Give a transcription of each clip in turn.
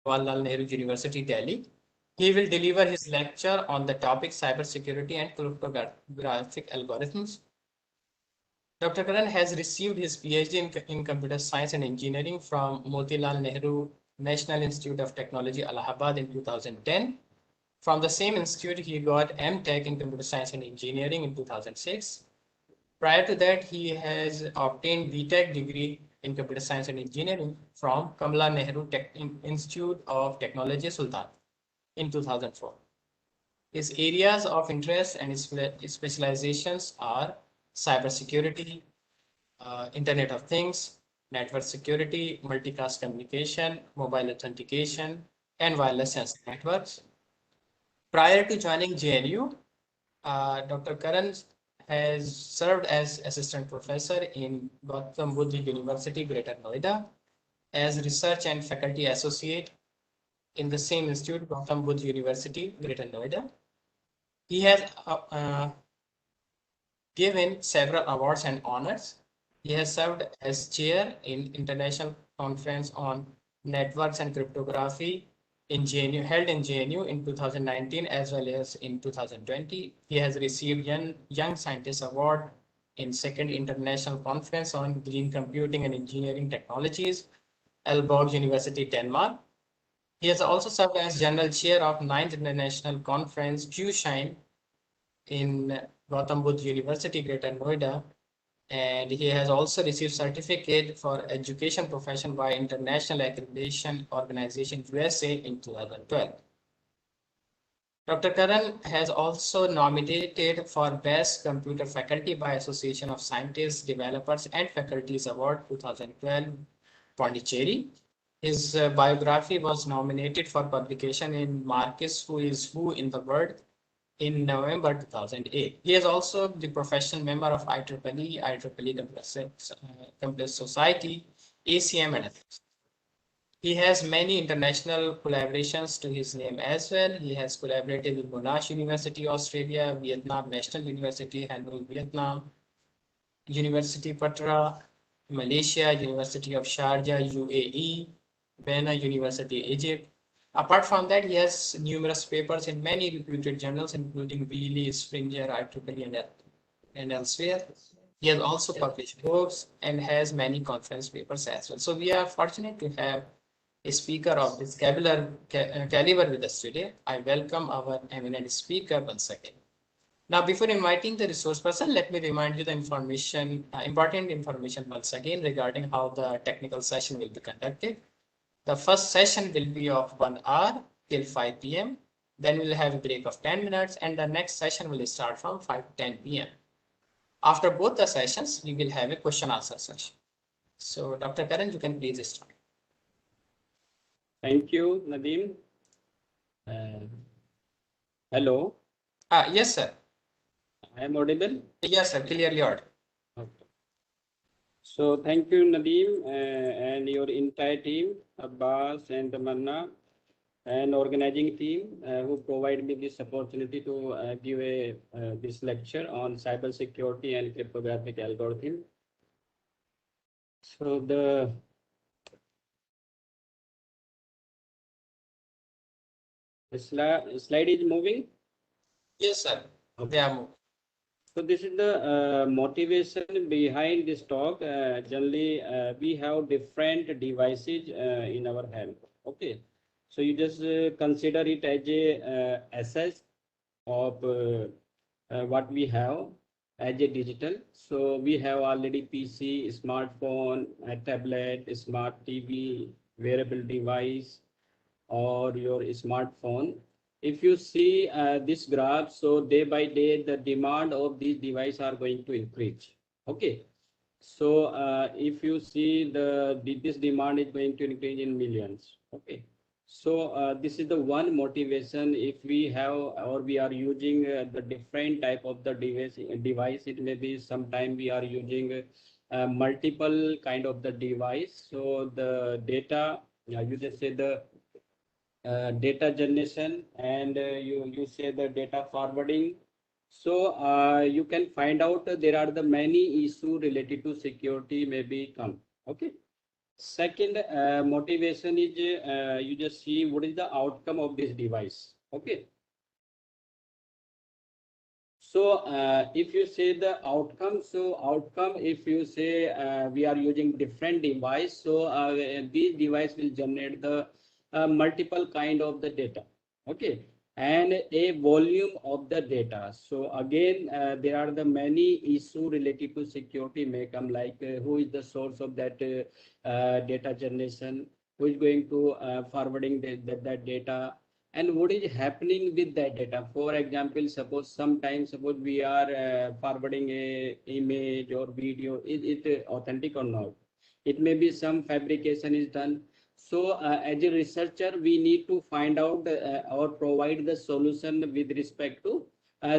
Jawaharlal Nehru University, Delhi. He will deliver his lecture on the topic cybersecurity and cryptographic algorithms. Dr. Karan has received his PhD in computer science and engineering from Motilal Nehru National Institute of Technology, Allahabad in 2010. From the same institute, he got M.Tech in computer science and engineering in 2006. Prior to that, he has obtained B.Tech degree in computer science and engineering from Kamala Nehru Institute of Technology, Sultan in 2004. His areas of interest and his specializations are cybersecurity, Internet of Things, network security, multicast communication, mobile authentication, and wireless sensor networks. Prior to joining JNU, Dr. Karan has served as assistant professor in Gautam Buddha University, Greater Noida, as research and faculty associate in the same institute, Gautam Buddha University, Greater Noida. He has given several awards and honors. He has served as chair in International Conference on Networks and Cryptography in JNU, held in JNU in 2019 as well as in 2020. He has received Young Scientist Award in Second International Conference on Green Computing and Engineering Technologies, Aalborg University, Denmark. He has also served as General Chair of 9th International Conference, QShine, in Gautam Buddha University, Greater Noida, and he has also received certificate for education profession by International Accreditation Organization USA in 2012. Dr. Karan has also nominated for Best Computer Faculty by Association of Scientists, Developers and Faculties Award 2012, Pondicherry. His biography was nominated for publication in Marcus Who Is Who in the World in November 2008. He is also the professional member of IEEE Computer Society, ACM, and others. He has many international collaborations to his name as well. He has collaborated with Monash University, Australia, Vietnam National University, Hanoi, Vietnam, University Patra, Malaysia, University of Sharjah, UAE, Bena University, Egypt. Apart from that, he has numerous papers in many reputed journals, including Wheelie, Springer, IEEE, and elsewhere. He has also published books and has many conference papers as well. So we are fortunate to have a speaker of this caliber with us today. I welcome our eminent speaker once again. Now, before inviting the resource person, let me remind you the information, important information once again regarding how the technical session will be conducted. The first session will be of 1 hour till 5 p.m. Then we'll have a break of 10 minutes and the next session will start from 5 to 10 p.m. After both the sessions, we will have a question answer session. So Dr. Karan, you can please start. Thank you, Nadeem. Hello. Yes, sir. I am audible? Yes, sir. Clearly audible. Okay. So thank you, Nadeem, and your entire team, Abbas and Tamanna, and organizing team who provided me this opportunity to give this lecture on cybersecurity and cryptographic algorithm. So the slide is moving? Yes, sir. Okay. They are moving. So this is the motivation behind this talk. Generally, we have different devices in our hand. Okay, so you just consider it as a assets of what we have as a digital. So we have already PC, smartphone, a tablet, smart TV, wearable device, or your smartphone. If you see this graph, so day by day, the demand of these devices are going to increase. Okay. So if you see this demand is going to increase in millions. Okay. So this is the one motivation. If we have or we are using the different type of the device, it may be sometime we are using multiple kind of the device. So the data, you just say the data generation and you say the data forwarding. So you can find out there are the many issues related to security may be come. Okay. Second motivation is you just see what is the outcome of this device. Okay. So if you say the outcome, so outcome, if you say we are using different device, so this device will generate the multiple kind of the data. Okay. And a volume of the data. So again, there are the many issue related to security may come, like who is the source of that data generation, who is going to forwarding that data, and what is happening with that data. For example, suppose we are forwarding a image or video, is it authentic or not? It may be some fabrication is done. So as a researcher, we need to find out or provide the solution with respect to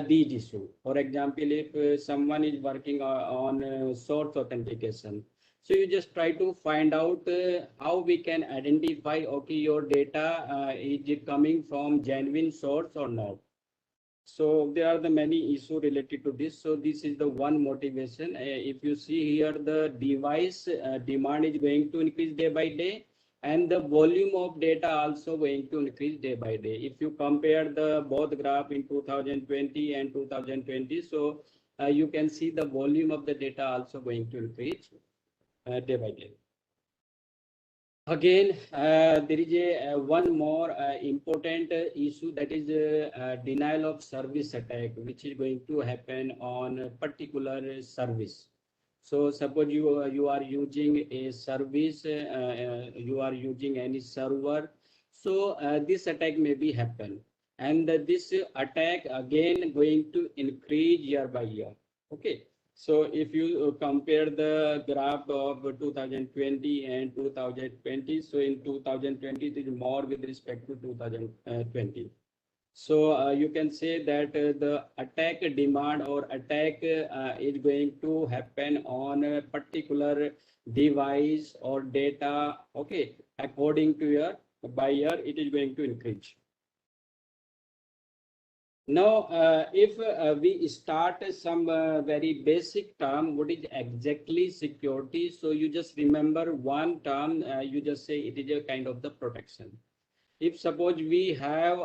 these issues. For example, if someone is working on source authentication, so you just try to find out how we can identify, okay, your data is it coming from genuine source or not. So there are the many issues related to this. So this is the one motivation. If you see here, the device demand is going to increase day by day, and the volume of data also going to increase day by day. If you compare the both graph in 2020 and 2020, so you can see the volume of the data also going to increase day by day. Again, there is a one more important issue, that is denial of service attack, which is going to happen on a particular service. So suppose you are using a service, you are using any server. So this attack may be happen, and this attack again going to increase year by year. Okay. So if you compare the graph of 2020 and 2020, so in 2020 it is more with respect to 2020. So you can say that the attack demand or attack is going to happen on a particular device or data. Okay, according to your by year, it is going to increase. Now, if we start some very basic term, what is exactly security? So you just remember one term, you just say it is a kind of the protection. If suppose we have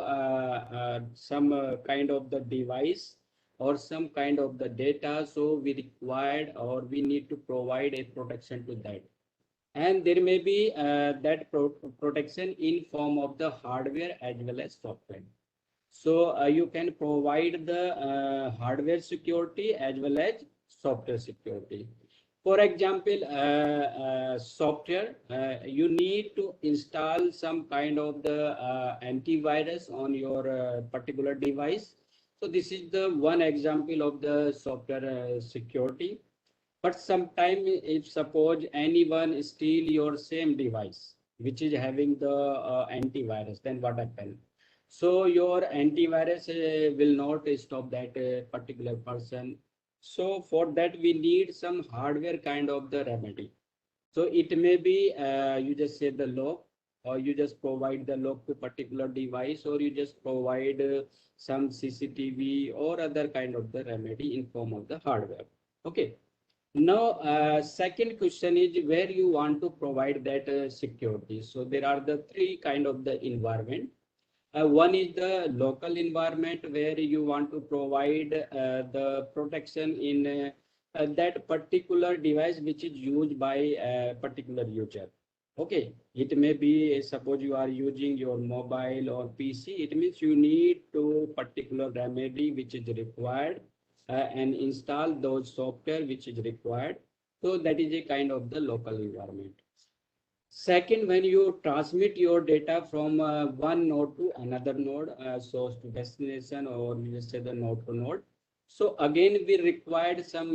some kind of the device or some kind of the data, so we required or we need to provide a protection to that. And there may be that protection in form of the hardware as well as software. So you can provide the hardware security as well as software security. For example, software, you need to install some kind of the antivirus on your particular device. So this is the one example of the software security. But sometime if suppose anyone steal your same device, which is having the antivirus, then what happens? So your antivirus will not stop that particular person. So for that we need some hardware kind of the remedy. So it may be you just say the lock, or you just provide the lock to particular device, or you just provide some CCTV or other kind of the remedy in form of the hardware. Okay. Now, second question is where you want to provide that security. So there are the three kind of the environment. One is the local environment where you want to provide the protection in that particular device which is used by a particular user. Okay, it may be suppose you are using your mobile or PC. It means you need to particular remedy which is required and install those software which is required. So that is a kind of the local environment. Second, when you transmit your data from one node to another node, source to destination, or you just say the node to node. So again, we required some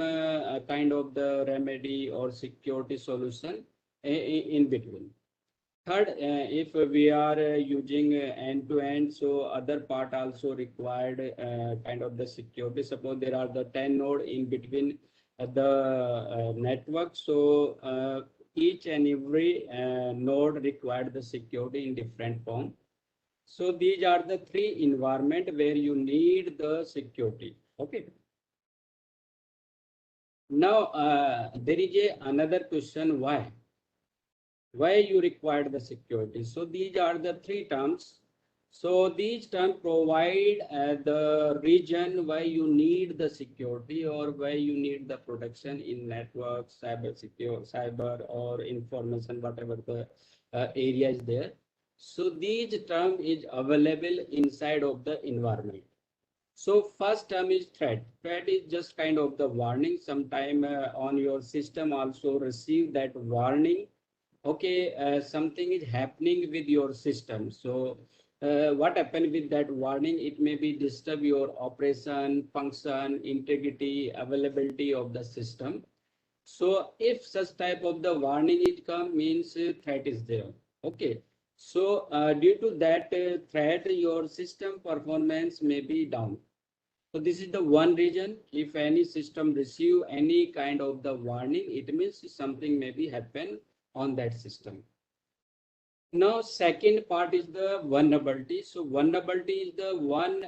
kind of the remedy or security solution in between. Third, if we are using end-to-end, so other part also required kind of the security. Suppose there are the 10 node in between the network. So each and every node required the security in different form. So these are the three environment where you need the security. Okay. Now there is another question, why? why you require the security. So these are the three terms. So these terms provide the reason why you need the security or why you need the protection in network, cyber or information, whatever the area is there. So these term is available inside of the environment. So first term is threat. Threat is just kind of the warning. Sometime on your system also receive that warning. Okay, something is happening with your system. So what happened with that warning? It may be disturb your operation, function, integrity, availability of the system. So if such type of the warning is come, means threat is there. Okay. So due to that threat, your system performance may be down. So this is the one reason. If any system receive any kind of the warning, it means something may be happen on that system. Now, second part is the vulnerability. So vulnerability is the one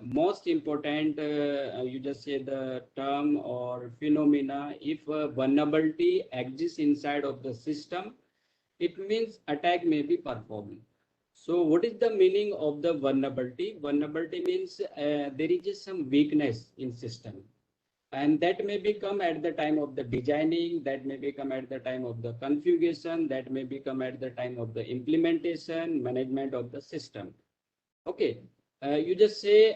most important, you just say the term or phenomena. If vulnerability exists inside of the system, it means attack may be performed. So what is the meaning of the vulnerability? Vulnerability means there is just some weakness in system, and that may become at the time of the designing, that may become at the time of the configuration, that may become at the time of the implementation, management of the system. Okay. You just say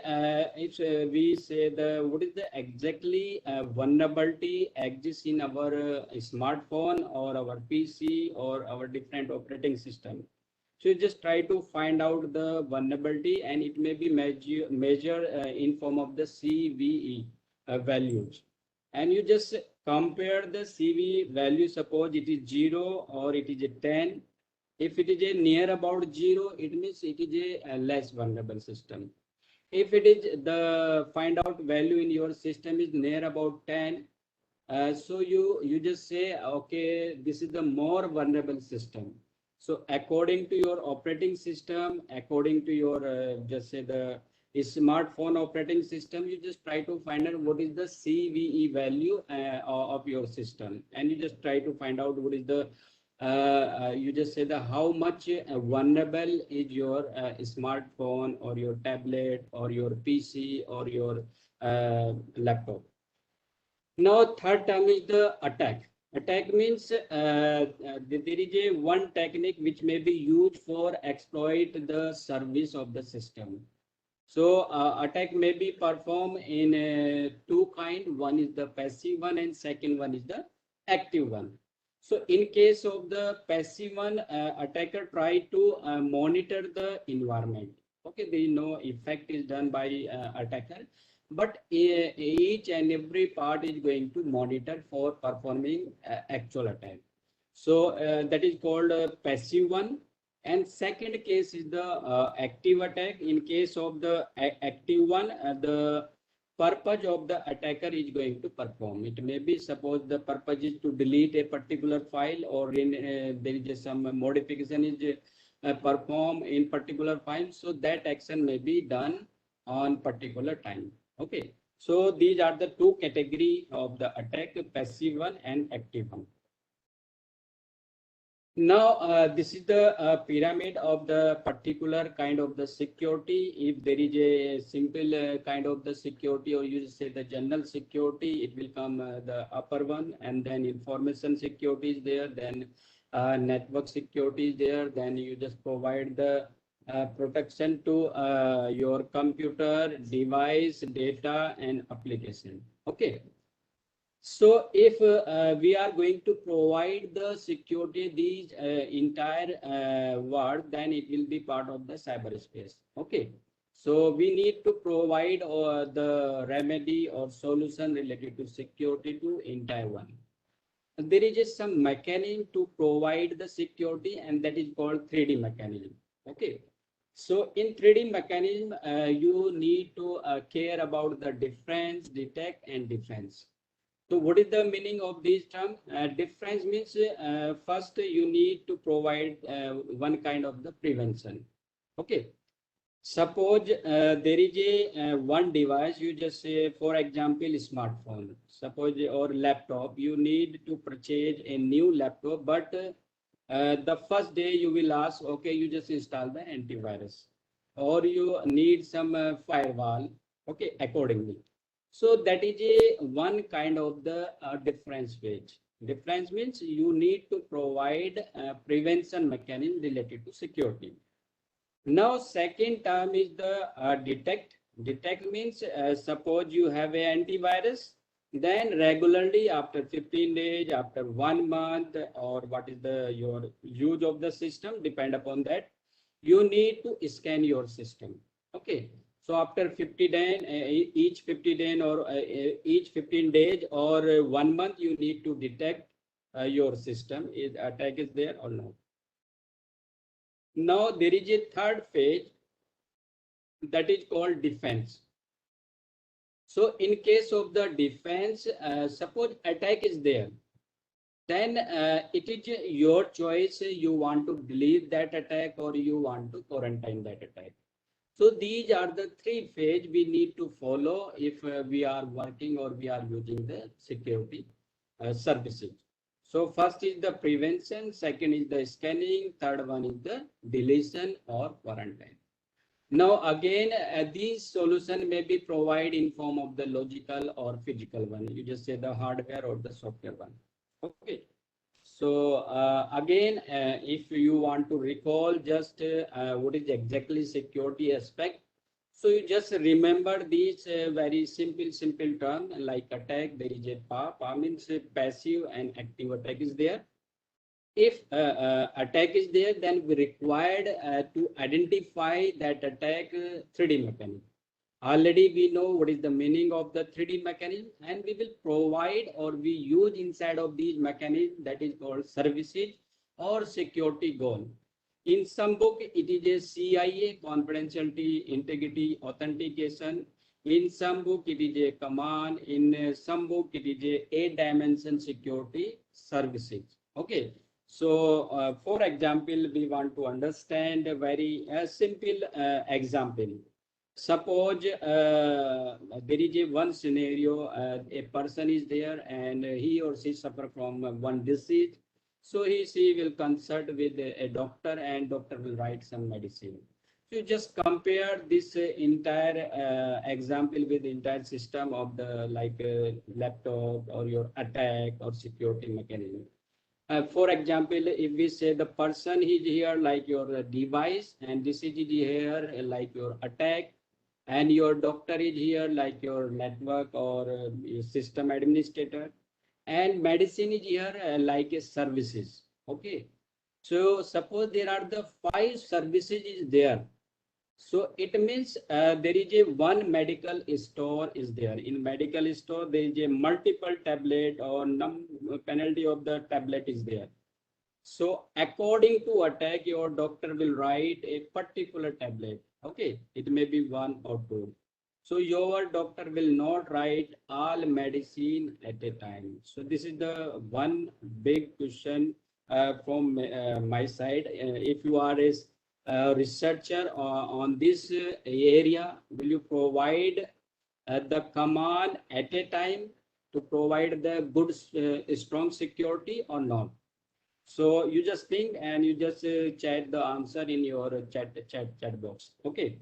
if we say the what is the exactly vulnerability exists in our smartphone or our PC or our different operating system. So you just try to find out the vulnerability, and it may be measured in form of the CVE values. And you just compare the CVE value, suppose it is 0 or it is a 10. If it is a near about 0, it means it is a less vulnerable system. If it is the find out value in your system is near about 10, so you just say, okay, this is the more vulnerable system. So according to your operating system, according to your just say the smartphone operating system, you just try to find out what is the CVE value of your system, and you just try to find out what is the you just say the how much vulnerable is your smartphone or your tablet or your PC or your laptop. Now, third term is the attack. Attack means there is a one technique which may be used for exploit the service of the system. So attack may be performed in two kind. One is the passive one, and second one is the active one. So in case of the passive one, attacker try to monitor the environment. Okay, there is no effect is done by attacker, but each and every part is going to monitor for performing actual attack. So that is called a passive one. And second case is the active attack. In case of the active one, the purpose of the attacker is going to perform. It may be suppose the purpose is to delete a particular file, or in there is some modification is performed in particular file. So that action may be done on particular time. Okay. So these are the two category of the attack: passive one and active one. Now, this is the pyramid of the particular kind of the security. If there is a simple kind of the security, or you say the general security, it will come the upper one, and then information security is there, then network security is there, then you just provide the protection to your computer, device, data, and application. Okay. So if we are going to provide the security these entire world, then it will be part of the cyberspace. Okay. So we need to provide the remedy or solution related to security to entire one. There is just some mechanism to provide the security, and that is called 3D mechanism. Okay. So in 3D mechanism, you need to care about the difference, detect, and defense. So what is the meaning of this term? Difference means first you need to provide one kind of the prevention. Okay. Suppose there is a one device, you just say, for example, smartphone, suppose, or laptop, you need to purchase a new laptop, but The first day you will ask, okay, you just install the antivirus, or you need some firewall, okay, accordingly. So that is a one kind of the difference page. Difference means you need to provide prevention mechanism related to security. Now, second term is the detect. Detect means suppose you have a antivirus, then regularly after 15 days, after 1 month, or what is the your use of the system, depend upon that, you need to scan your system. Okay. So after 50 days, each 50 days or each 15 days or 1 month, you need to detect your system is attack is there or not. Now there is a third phase that is called defense. So in case of the defense, suppose attack is there, then it is your choice. You want to delete that attack or you want to quarantine that attack. So these are the three phases we need to follow if we are working or we are using the security services. So first is the prevention, second is the scanning, third one is the deletion or quarantine. Now again, these solution may be provided in form of the logical or physical one. You just say the hardware or the software one. Okay. So again, if you want to recall just what is exactly security aspect, so you just remember these very simple term like attack. There is a PA. PA means passive and active attack is there. If attack is there, then we required to identify that attack 3D mechanism. Already we know what is the meaning of the 3D mechanism, and we will provide or we use inside of these mechanisms that is called services or security goal. In some book, it is a CIA, confidentiality, integrity, authentication. In some book, it is a command. In some book, it is a dimension security services. Okay. So, for example, we want to understand a very simple example. Suppose there is a one scenario, a person is there and he or she suffer from one disease. So she will consult with a doctor and doctor will write some medicine. So you just compare this entire example with the entire system of the like laptop or your attack or security mechanism. For example, if we say the person is here like your device and this is here like your attack, and your doctor is here like your network or your system administrator, and medicine is here like a services. Okay. So suppose there are the 5 services is there. So it means there is a one medical store is there. In medical store, there is a multiple tablet or penalty of the tablet is there. So according to attack, your doctor will write a particular tablet. Okay, it may be one or two. So your doctor will not write all medicine at a time. So this is the one big question from my side. If you are a researcher on this area, will you provide the command at a time to provide the good strong security or not? So you just think and you just chat the answer in your chat box. Okay.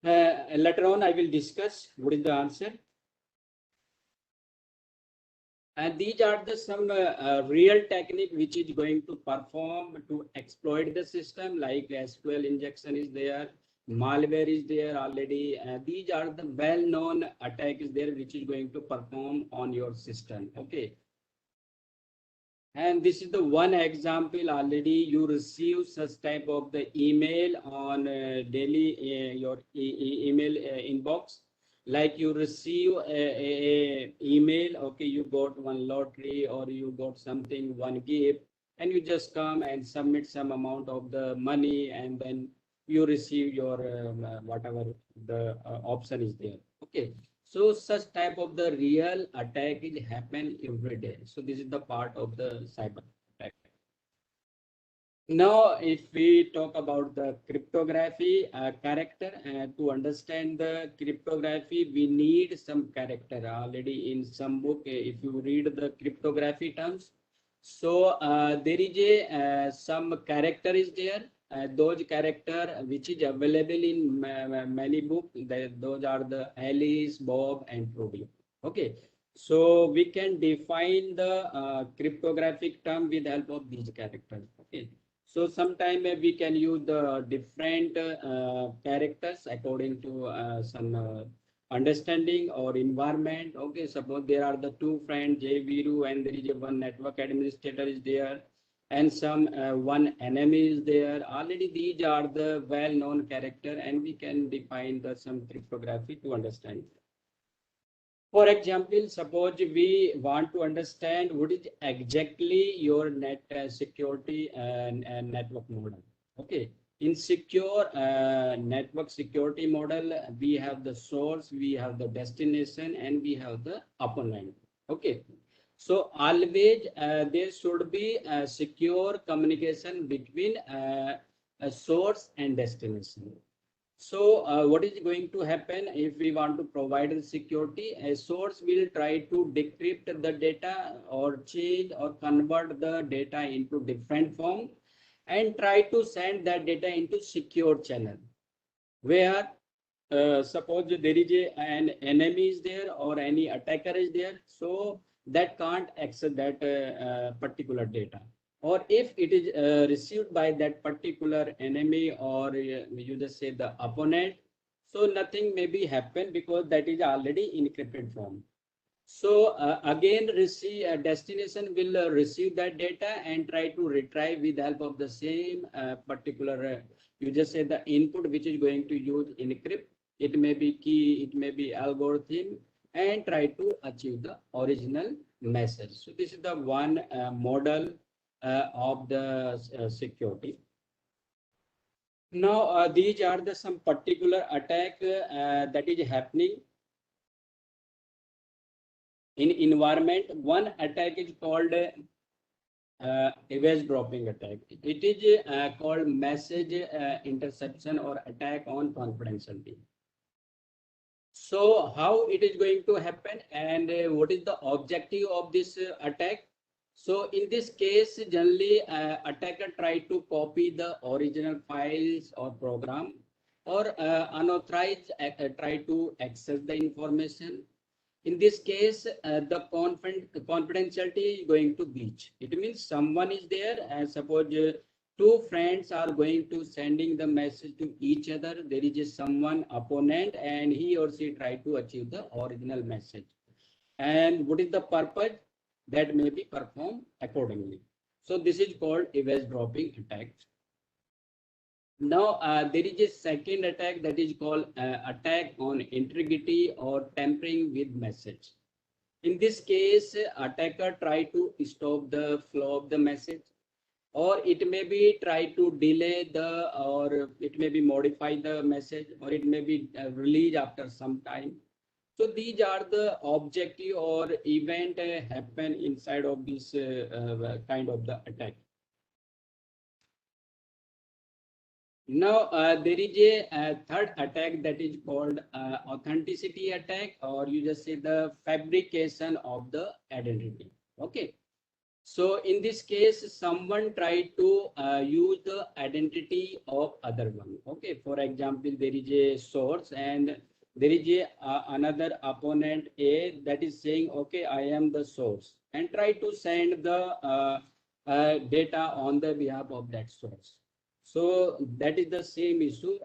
Later on, I will discuss what is the answer. And these are the some real technique which is going to perform to exploit the system, like SQL injection is there, malware is there already. These are the well-known attack is there which is going to perform on your system. Okay. And this is the one example already you receive such type of the email on daily your email inbox. Like you receive a email, okay, you got one lottery or you got something, one gift, and you just come and submit some amount of the money and then you receive your whatever the option is there. Okay. So such type of the real attack is happen every day. So this is the part of the cyber attack. Now, if we talk about the cryptography character, to understand the cryptography, we need some character already in some book. If you read the cryptography terms, So there is a some character is there. Those character which is available in many books. Those are the Alice, Bob, and Trudy. Okay. So we can define the cryptographic term with the help of these characters. Okay. So sometime we can use the different characters according to some understanding or environment. Okay, suppose there are the two friends, J Viru, and there is a one network administrator is there, and some one enemy is there. Already these are the well-known character, and we can define the some cryptography to understand. For example, suppose we want to understand what is exactly your net security and network model. Okay. In secure network security model, we have the source, we have the destination, and we have the opponent. Okay. So always there should be a secure communication between a source and destination. So what is going to happen if we want to provide the security? A source will try to decrypt the data or change or convert the data into different form and try to send that data into secure channel where suppose there is an enemy is there or any attacker is there, so that can't access that particular data. Or if it is received by that particular enemy or you just say the opponent, so nothing may be happen because that is already encrypted form. So again, receive destination will receive that data and try to retrieve with the help of the same particular. You just say the input which is going to use encrypt. It may be key, it may be algorithm, and try to achieve the original message. So this is the one model of the security. Now these are the some particular attack that is happening in environment. One attack is called image dropping attack. It is called message interception or attack on confidentiality. So how it is going to happen and what is the objective of this attack? So in this case, generally attacker try to copy the original files or program or unauthorized try to access the information. In this case, the confidentiality is going to breach. It means someone is there, and suppose two friends are going to sending the message to each other. There is someone opponent, and he or she try to achieve the original message. And what is the purpose? That may be performed accordingly. So this is called eavesdropping attack. Now, there is a second attack that is called attack on integrity or tampering with message. In this case, attacker try to stop the flow of the message, or it may be try to delay the, or it may be modify the message, or it may be released after some time. So these are the objective or event happen inside of this kind of the attack. Now, there is a third attack that is called authenticity attack, or you just say the fabrication of the identity. Okay. So in this case, someone tried to use the identity of other one. Okay. For example, there is a source and there is a another opponent A that is saying, okay, I am the source, and try to send the data on the behalf of that source. So that is the same issue.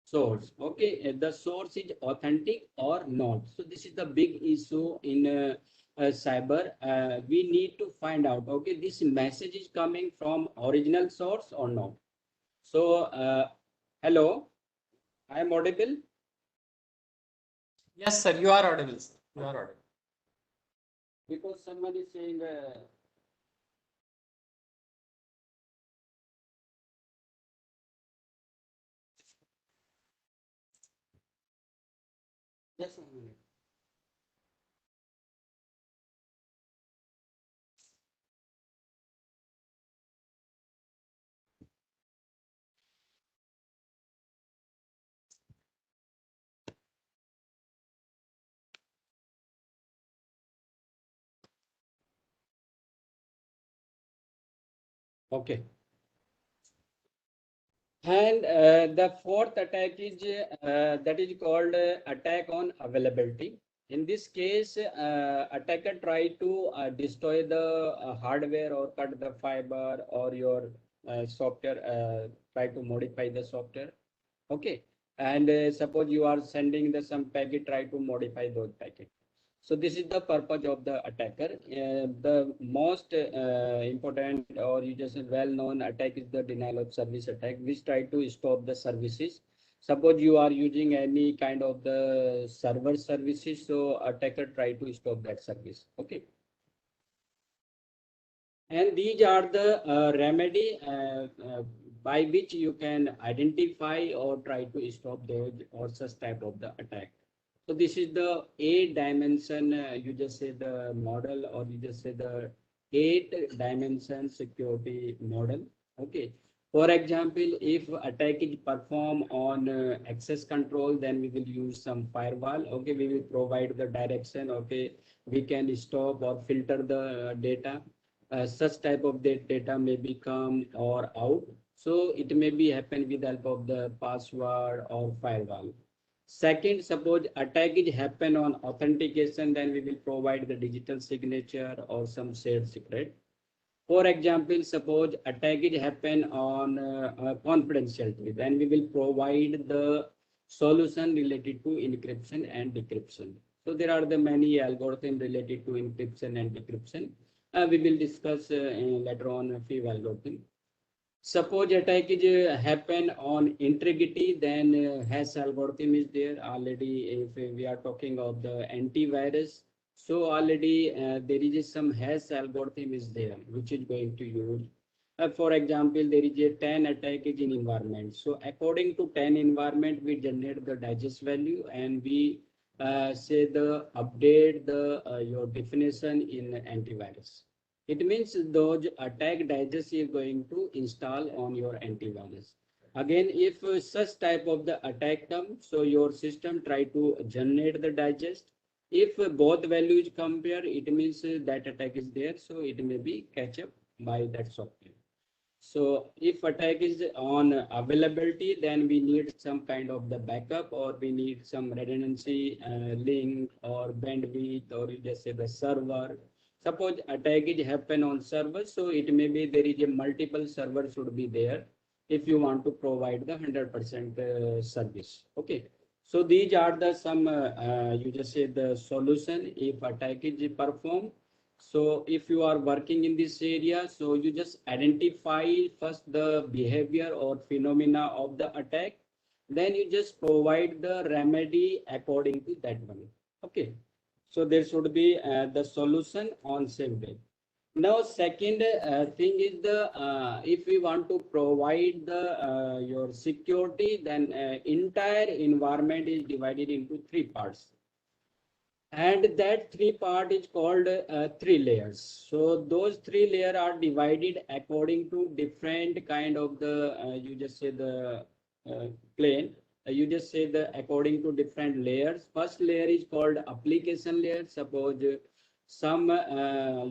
Source. Okay, the source is authentic or not. So this is the big issue in cyber. We need to find out, okay, this message is coming from original source or not. So, hello, I am audible? Yes, sir, you are audible. Sir. You are audible. Because someone is saying, just a minute. Okay. And the fourth attack is that is called attack on availability. In this case, attacker try to destroy the hardware or cut the fiber or your software, try to modify the software. Okay. And suppose you are sending the some packet, try to modify those packets. So this is the purpose of the attacker. The most important or you just well-known attack is the denial of service attack, which try to stop the services. Suppose you are using any kind of the server services, so attacker try to stop that service. Okay. And these are the remedy by which you can identify or try to stop those or such type of the attack. So this is the 8 dimension, you just say the model, or you just say the 8 dimension security model. Okay. For example, if attack is performed on access control, then we will use some firewall. Okay. We will provide the direction. Okay. We can stop or filter the data. Such type of data may be come or out. So it may be happen with the help of the password or firewall. Second, suppose attack is happen on authentication, then we will provide the digital signature or some shared secret. For example, suppose attack is happen on confidentiality, then we will provide the solution related to encryption and decryption. So there are the many algorithms related to encryption and decryption. We will discuss later on a few algorithms. Suppose attack is happen on integrity, then hash algorithm is there already. If we are talking of the antivirus, so already there is some hash algorithm is there, which is going to use. For example, there is a 10 attack is in environment. So according to 10 environment, we generate the digest value and we say the update the your definition in antivirus. It means those attack digest is going to install on your antivirus. Again, if such type of the attack comes, so your system try to generate the digest. If both values compare, it means that attack is there, so it may be catch up by that software. So if attack is on availability, then we need some kind of the backup or we need some redundancy link or bandwidth or you just say the server. Suppose attack is happen on server, so it may be there is a multiple server should be there if you want to provide the 100% service. Okay. So these are the some you just say the solution if attack is performed. So if you are working in this area, so you just identify first the behavior or phenomena of the attack, then you just provide the remedy according to that one. Okay. So there should be the solution on same day. Now, second thing is the if we want to provide the your security, then entire environment is divided into 3 parts. And that 3 part is called 3 layers. So those 3 layers are divided according to different kind of the you just say the plane. You just say the according to different layers. First layer is called application layer. Suppose some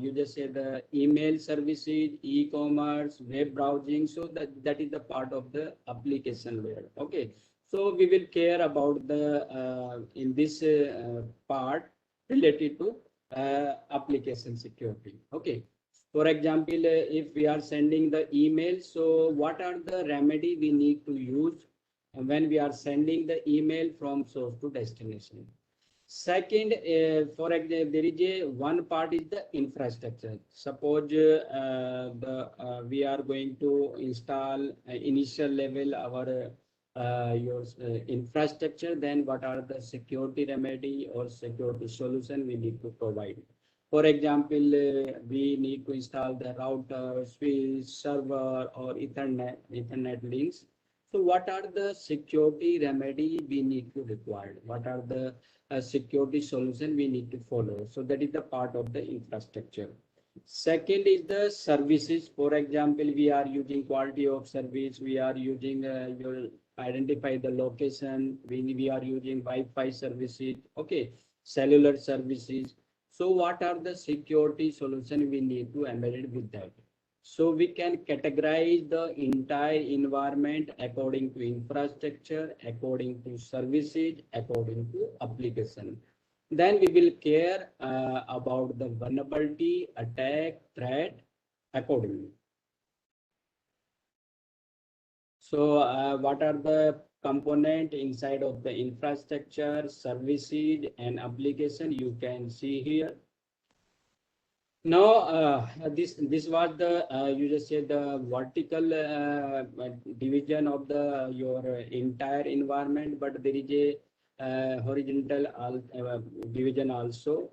you just say the email services, e-commerce, web browsing. So that is the part of the application layer. Okay. So we will care about the in this part related to application security. Okay. For example, if we are sending the email, so what are the remedy we need to use when we are sending the email from source to destination? Second, for example, there is a one part is the infrastructure. Suppose we are going to install initial level our your infrastructure, then what are the security remedy or security solution we need to provide? For example, we need to install the router, switch, server, or Ethernet links. So what are the security remedy we need to require? What are the security solution we need to follow? So that is the part of the infrastructure. Second is the services. For example, we are using quality of service. We are using your identify the location. We are using Wi-Fi services. Okay, cellular services. So what are the security solution we need to embed it with that? So we can categorize the entire environment according to infrastructure, according to services, according to application. Then we will care about the vulnerability, attack, threat accordingly. So what are the component inside of the infrastructure, services, and application? You can see here. Now, this was the you just said the vertical division of the your entire environment, but there is a horizontal division also.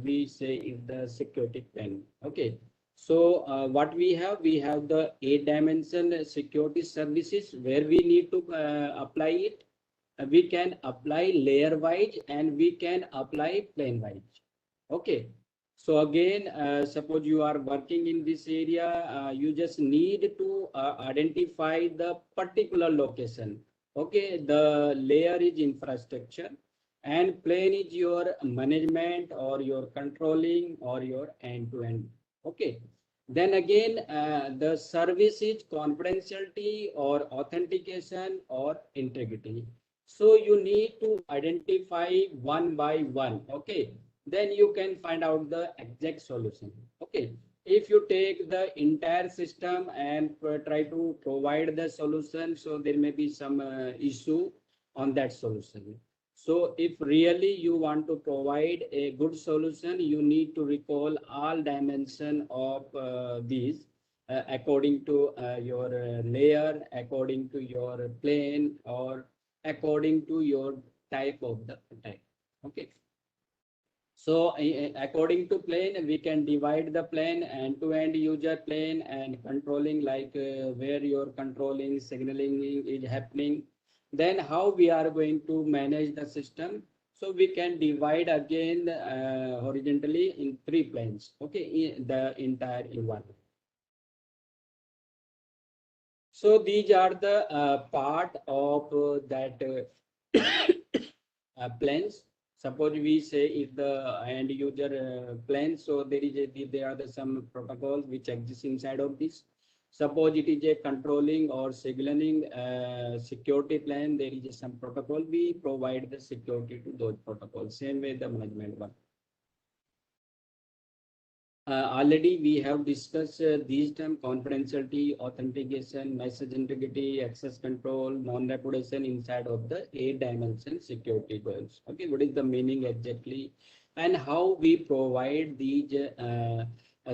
We say is the security plane. Okay. So what we have the 8-dimension security services where we need to apply it. We can apply layer wise and we can apply plane wise. Okay. So again, suppose you are working in this area, you just need to identify the particular location. Okay, the layer is infrastructure and plane is your management or your controlling or your end-to-end. Okay. Then again, the service is confidentiality or authentication or integrity. So you need to identify one by one. Okay, then you can find out the exact solution. Okay, if you take the entire system and try to provide the solution, so there may be some issue on that solution. So if really you want to provide a good solution, you need to recall all dimension of these according to your layer, according to your plane, or according to your type of the attack. Okay. So according to plane, we can divide the plane end-to-end user plane and controlling like where your controlling signaling is happening. Then how we are going to manage the system. So we can divide again horizontally in 3 planes. Okay, the entire environment. So these are the part of that planes. Suppose we say if the end user plane, so there are some protocols which exist inside of this. Suppose it is a controlling or signaling security plan, there is some protocol. We provide the security to those protocols. Same way the management one. Already we have discussed these terms: confidentiality, authentication, message integrity, access control, non-repudiation inside of the 8-dimension security goals. Okay, what is the meaning exactly, and how we provide these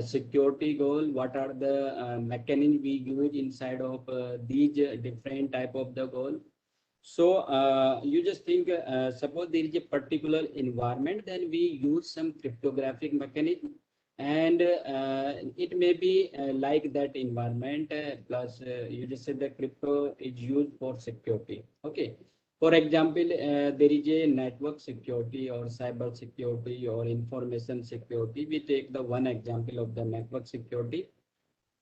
security goal? What are the mechanisms we use inside of these different type of the goal? So you just think, suppose there is a particular environment, then we use some cryptographic mechanism, and it may be like that environment plus you just said that crypto is used for security. Okay, for example, there is a network security or cyber security or information security. We take the one example of the network security.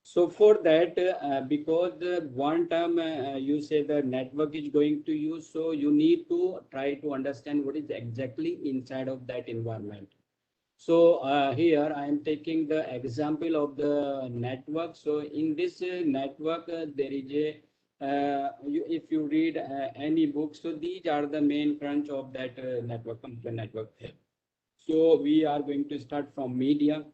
So for that, because one term you say the network is going to use, so you need to try to understand what is exactly inside of that environment. So here I am taking the example of the network. So in this network, there is a, if you read any book, so these are the main crunch of that network, computer network. So we are going to start from media.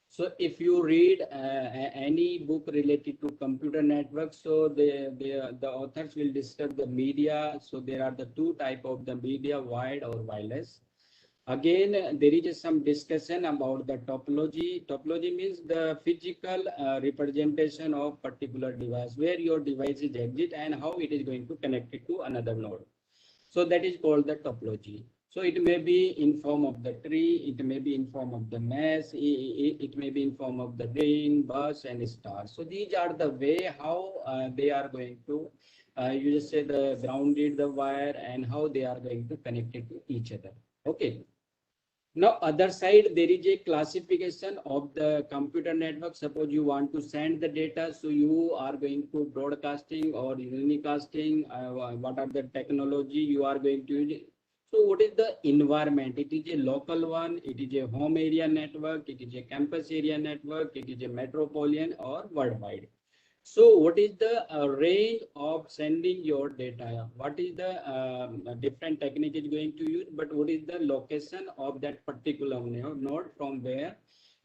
So if you read any book related to computer networks, so the authors will discuss the media. So there are the 2 type of the media, wired or wireless. Again, there is some discussion about the topology. Topology means the physical representation of particular device, where your device is exit and how it is going to connect it to another node. So that is called the topology. So it may be in form of the tree, it may be in form of the mesh, it may be in form of the ring, bus, and stars. So these are the way how they are going to, you just say the grounded the wire and how they are going to connect it to each other. Okay. Now, other side, there is a classification of the computer network. Suppose you want to send the data, so you are going to broadcasting or unicasting. What are the technology you are going to use? So what is the environment? It is a local one, it is a home area network, it is a campus area network, it is a metropolitan or worldwide. So what is the range of sending your data? What is the different technique is going to use, but what is the location of that particular node from where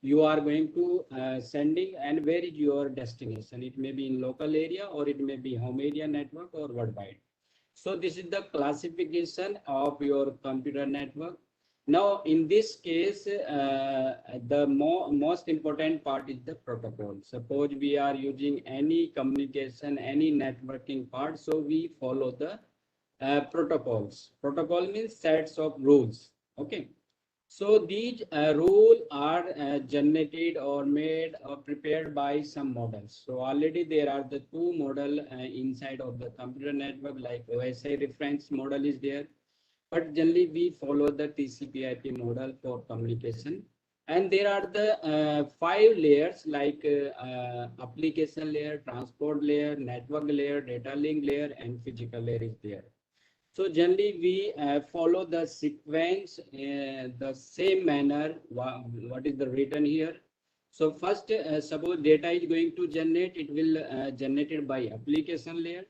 you are going to sending and where is your destination? It may be in local area or it may be home area network or worldwide. So this is the classification of your computer network. Now, in this case, the most important part is the protocol. Suppose we are using any communication, any networking part, so we follow the protocols. Protocol means sets of rules. Okay. So these rules are generated or made or prepared by some models. So already there are the two model inside of the computer network, like OSI reference model is there, but generally we follow the TCP/IP model for communication. And there are the five layers like application layer, transport layer, network layer, data link layer, and physical layer is there. So generally we follow the sequence, the same manner, what is the written here. So first, suppose data is going to generate, it will generated by application layer.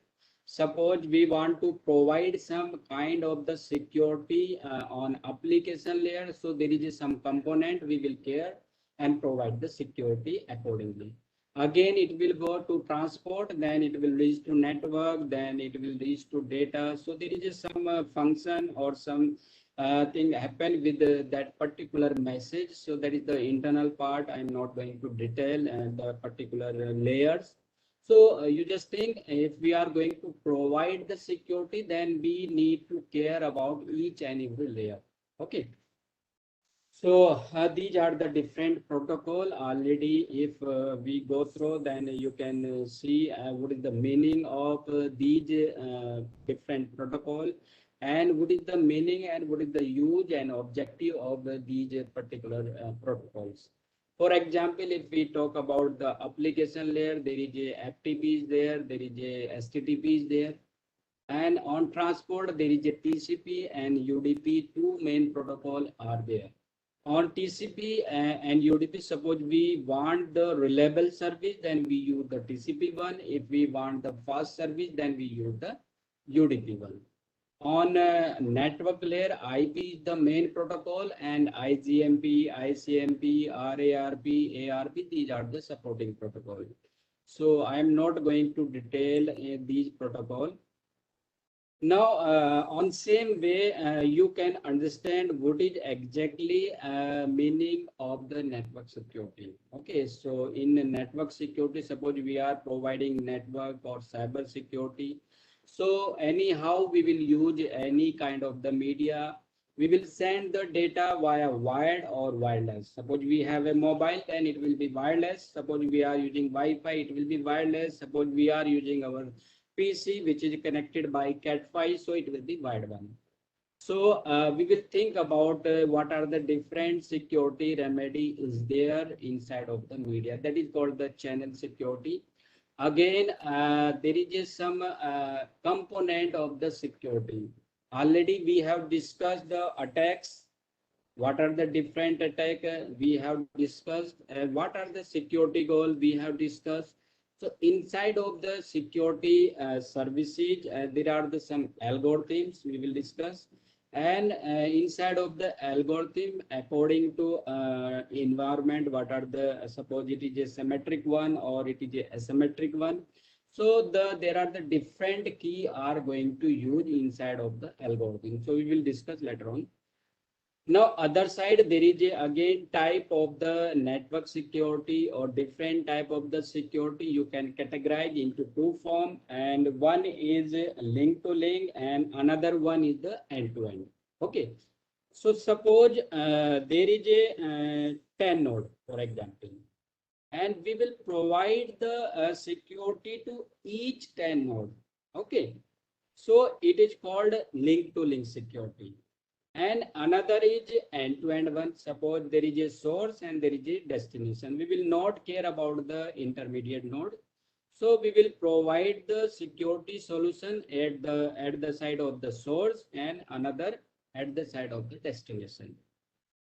Suppose we want to provide some kind of the security on application layer. So there is some component we will care and provide the security accordingly. Again, it will go to transport, then it will reach to network, then it will reach to data. So there is some function or some thing happen with that particular message. So that is the internal part. I'm not going to detail and the particular layers. So you just think if we are going to provide the security, then we need to care about each and every layer. Okay. So these are the different protocol already. If we go through, then you can see what is the meaning of these different protocol, and what is the meaning and what is the use and objective of these particular protocols. For example, if we talk about the application layer, there is a FTP is there is a STTP is there, and on transport there is a TCP and UDP. Two main protocol are there. On TCP and UDP, suppose we want the reliable service, then we use the TCP one. If we want the fast service, then we use the UDP one. On network layer, IP is the main protocol, and IGMP, ICMP, RARP, ARP, these are the supporting protocol. So I am not going to detail these protocol. Now, on same way, you can understand what is exactly meaning of the network security. Okay, so in network security, suppose we are providing network or cyber security. So anyhow, we will use any kind of the media. We will send the data via wired or wireless. Suppose we have a mobile, then it will be wireless. Suppose we are using Wi-Fi, it will be wireless. Suppose we are using our PC, which is connected by Cat5, so it will be wired one. So we will think about what are the different security remedy is there inside of the media. That is called the channel security. Again, there is some component of the security. Already we have discussed the attacks. What are the different attack we have discussed, and what are the security goal we have discussed. So inside of the security services, there are some algorithms we will discuss, and inside of the algorithm, according to environment, what are the suppose it is a symmetric one or it is a asymmetric one. So there are the different key are going to use inside of the algorithm. So we will discuss later on. Now, other side, there is again type of the network security or different type of the security you can categorize into two form, and one is link to link and another one is the end to end. Okay. So suppose there is a 10 node, for example, and we will provide the security to each 10 node. Okay. So it is called link to link security. And another is end-to-end one. Suppose there is a source and there is a destination. We will not care about the intermediate node. So we will provide the security solution at the side of the source and another at the side of the destination.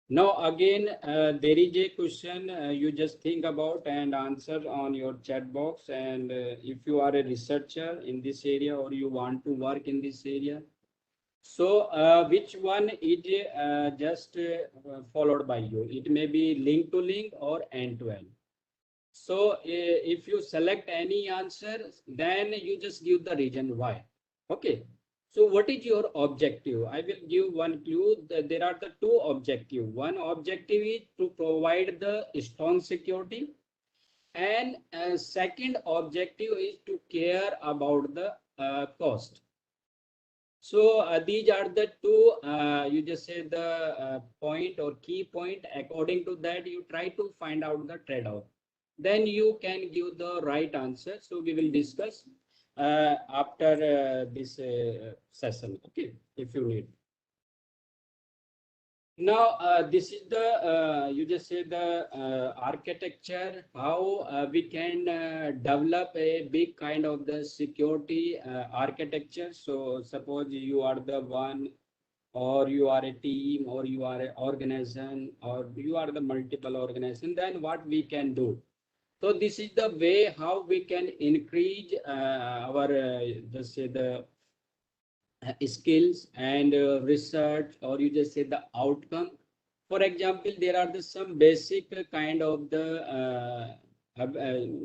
Now again, there is a question you just think about and answer on your chat box. And if you are a researcher in this area or you want to work in this area, so which one is just followed by you? It may be link to link or end to end. So if you select any answer, then you just give the reason why. Okay. So what is your objective? I will give one clue. There are the two objectives. One objective is to provide the strong security, and second objective is to care about the cost. So these are the two, you just say the point or key point. According to that, you try to find out the trade-off. Then you can give the right answer. So we will discuss after this session, okay, if you need. Now, this is the, you just say the architecture, how we can develop a big kind of the security architecture. So suppose you are the one, or you are a team, or you are an organization, or you are the multiple organization, then what we can do. So this is the way how we can increase our, just say the skills and research, or you just say the outcome. For example, there are the some basic kind of the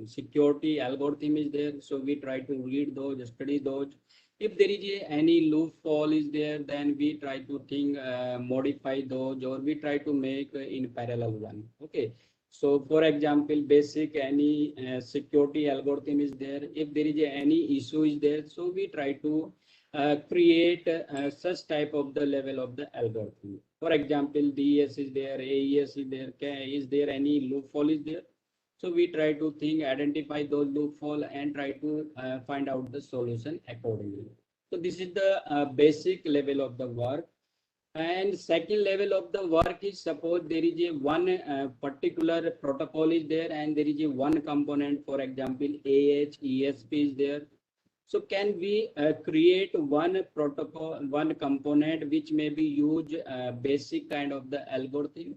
security algorithm is there. So we try to read those, study those. If there is any loophole is there, then we try to think, modify those, or we try to make in parallel one. Okay. So for example, basic any security algorithm is there. If there is any issue is there, so we try to create such type of the level of the algorithm. For example, DES is there, AES is there, is there any loophole is there? So we try to think, identify those loophole and try to find out the solution accordingly. So this is the basic level of the work. And second level of the work is, suppose there is a one particular protocol is there, and there is a one component, for example, ESP is there. So can we create one protocol, one component which may be use basic kind of the algorithm?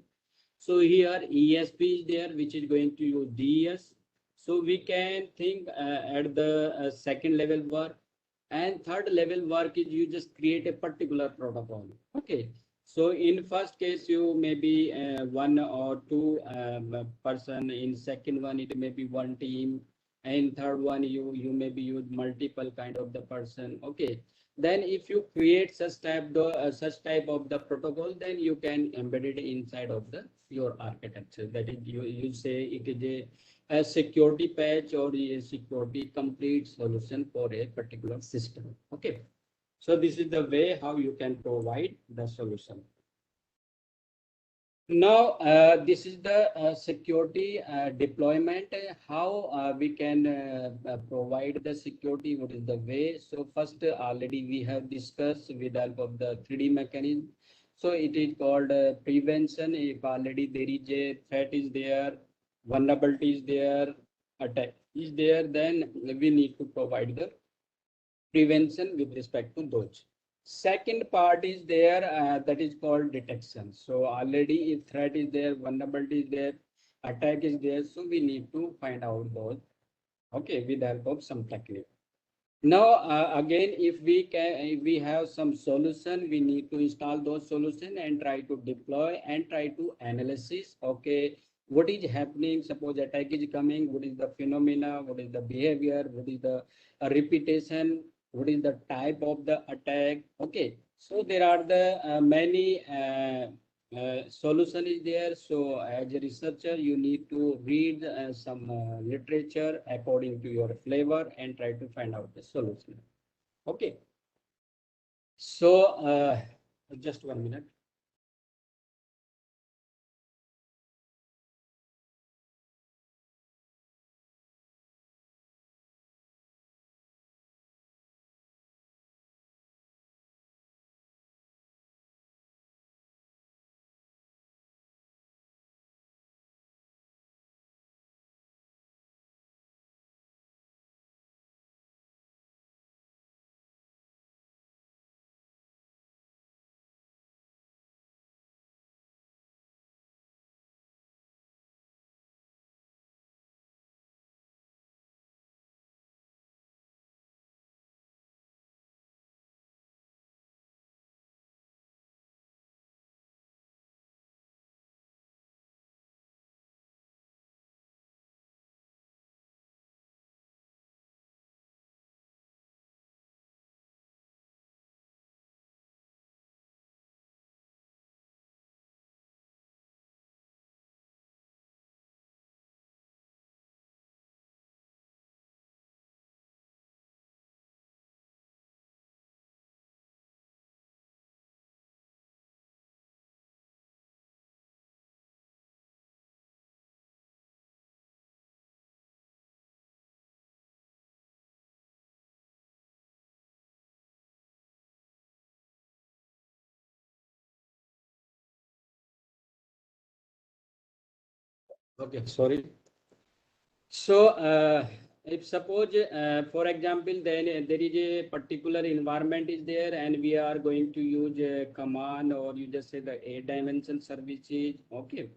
So here ESP is there, which is going to use DES. So we can think at the second level work. And third level work is you just create a particular protocol. Okay. So in first case, you may be one or two person. In second one, it may be one team. And third one, you may be use multiple kind of the person. Okay. Then if you create such type of the protocol, then you can embed it inside of the your architecture. That is, you say it is a security patch or a security complete solution for a particular system. Okay. So this is the way how you can provide the solution. Now, this is the security deployment, how we can provide the security, what is the way. So first, already we have discussed with help of the 3D mechanism. So it is called prevention. If already there is a threat is there, vulnerability is there, attack is there, then we need to provide the prevention with respect to those. Second part is there, that is called detection. So already if threat is there, vulnerability is there, attack is there, so we need to find out those, okay, with the help of some technique. Now again, if we have some solution, we need to install those solution and try to deploy and try to analysis. Okay, what is happening? Suppose attack is coming. What is the phenomena? What is the behavior? What is the repetition? What is the type of the attack? Okay, so there are the many solution is there. So as a researcher, you need to read some literature according to your flavor and try to find out the solution. Okay. So just 1 minute. Okay, sorry. So, if suppose, for example, then there is a particular environment is there, and we are going to use a command, or you just say the a dimension services, okay,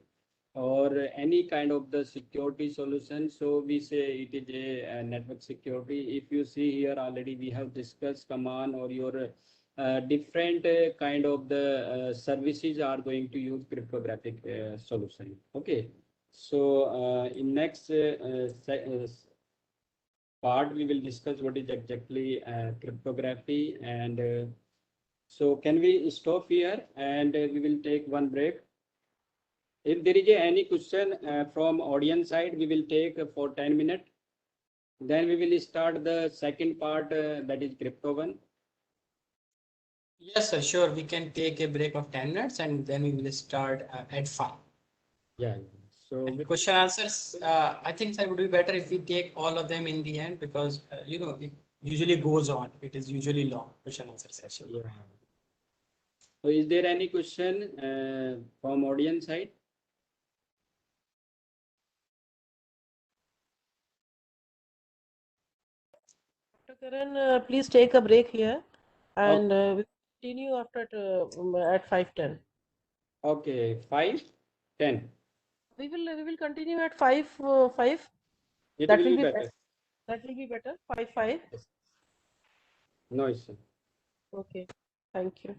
or any kind of the security solution. So we say it is a network security. If you see here already, we have discussed command or your different kind of the services are going to use cryptographic solution. Okay. So in next part, we will discuss what is exactly cryptography. And so can we stop here and we will take one break. If there is any question from audience side, we will take for 10 minutes. Then we will start the second part, that is crypto one. Yes, sir, sure. We can take a break of 10 minutes and then we will start at 5. Yeah. So And with, question answers, I think it would be better if we take all of them in the end because, it usually goes on. It is usually long question answer session. yeah. So is there any question from audience side? Dr. Karan, please take a break here, and Okay. we continue after at 5:10. Okay. 5, 10. We will continue at 5. It That will will be be better. that will be better. 5. Yes. No issue. Okay. Thank you.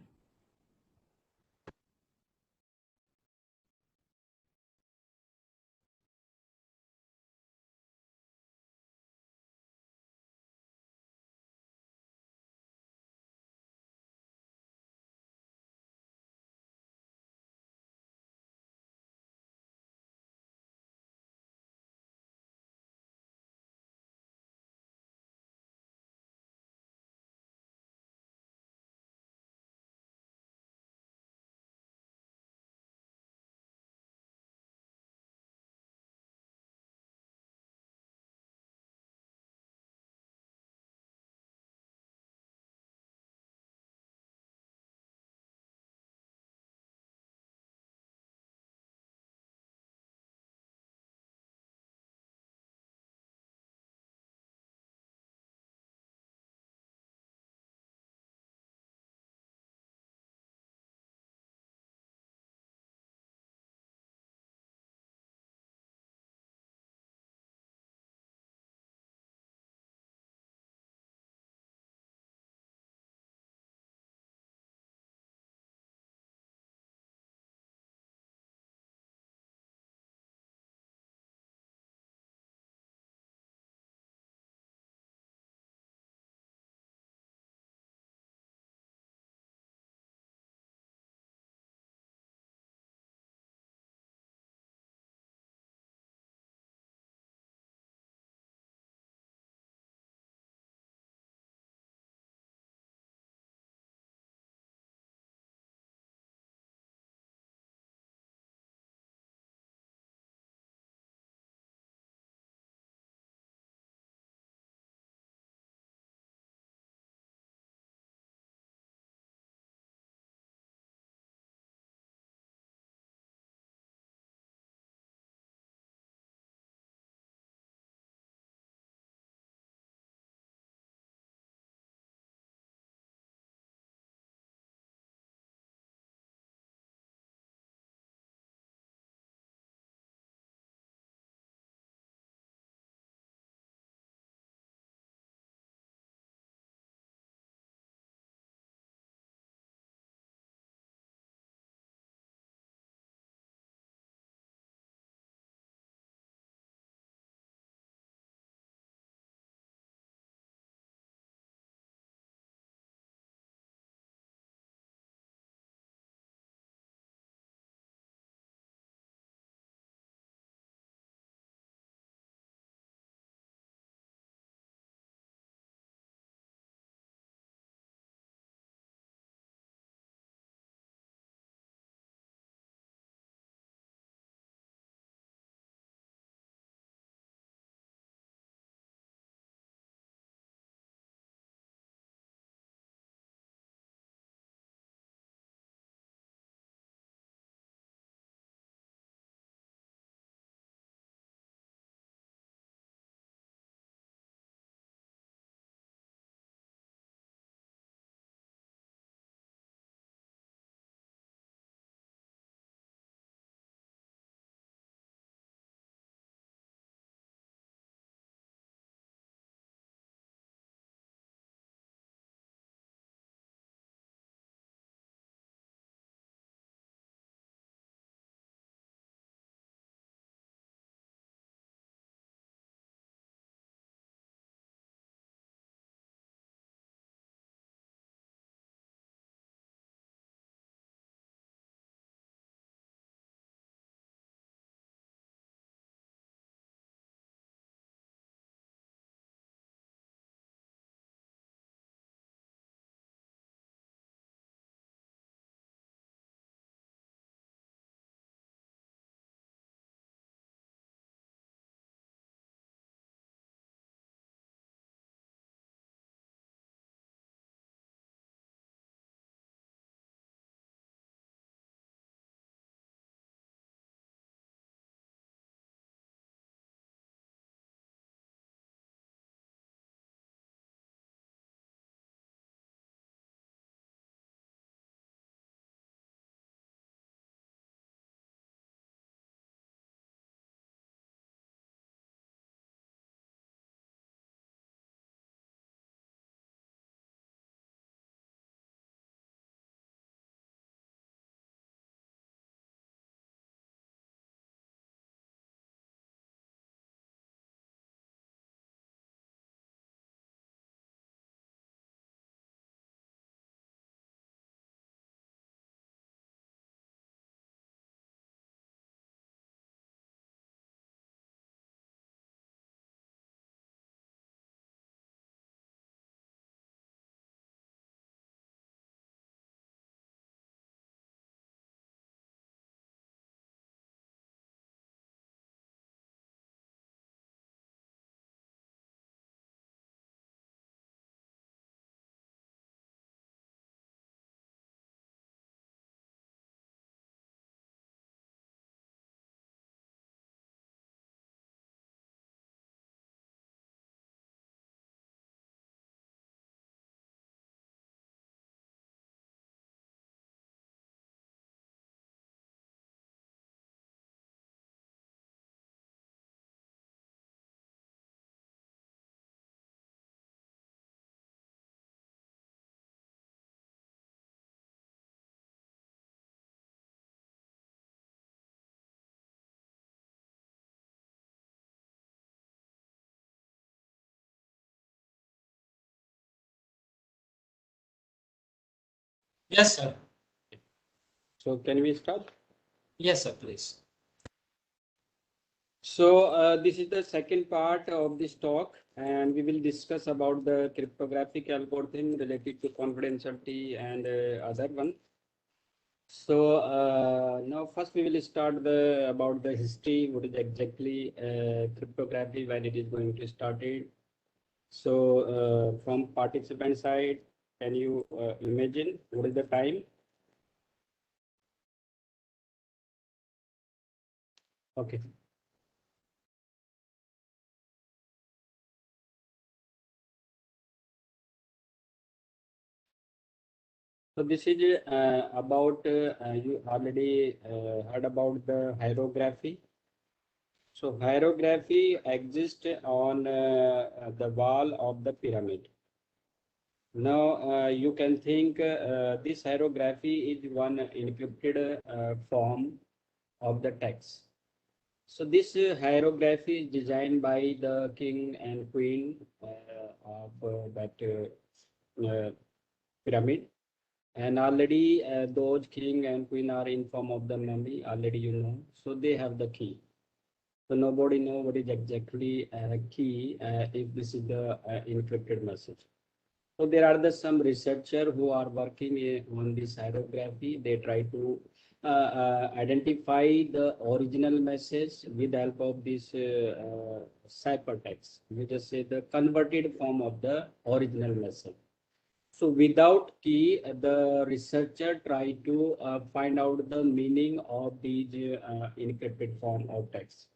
Yes, sir. So can we start? Yes, sir, please. So this is the second part of this talk, and we will discuss about the cryptographic algorithm related to confidentiality and other one. So now first we will start about the history, what is exactly cryptography, when it is going to start it. So from participant side, can you imagine what is the time? Okay. So this is about you already heard about the hieroglyphy. So hieroglyphy exists on the wall of the pyramid. Now you can think this hieroglyphy is one encrypted form of the text. So this hieroglyphy is designed by the king and queen of that pyramid. And already those king and queen are in form of the mummy, already you know. So they have the key. So nobody know what is exactly key if this is the encrypted message. So there are some researchers who are working on this hieroglyphy. They try to identify the original message with the help of this ciphertext. We just say the converted form of the original message. So without key, the researcher try to find out the meaning of these encrypted form of text.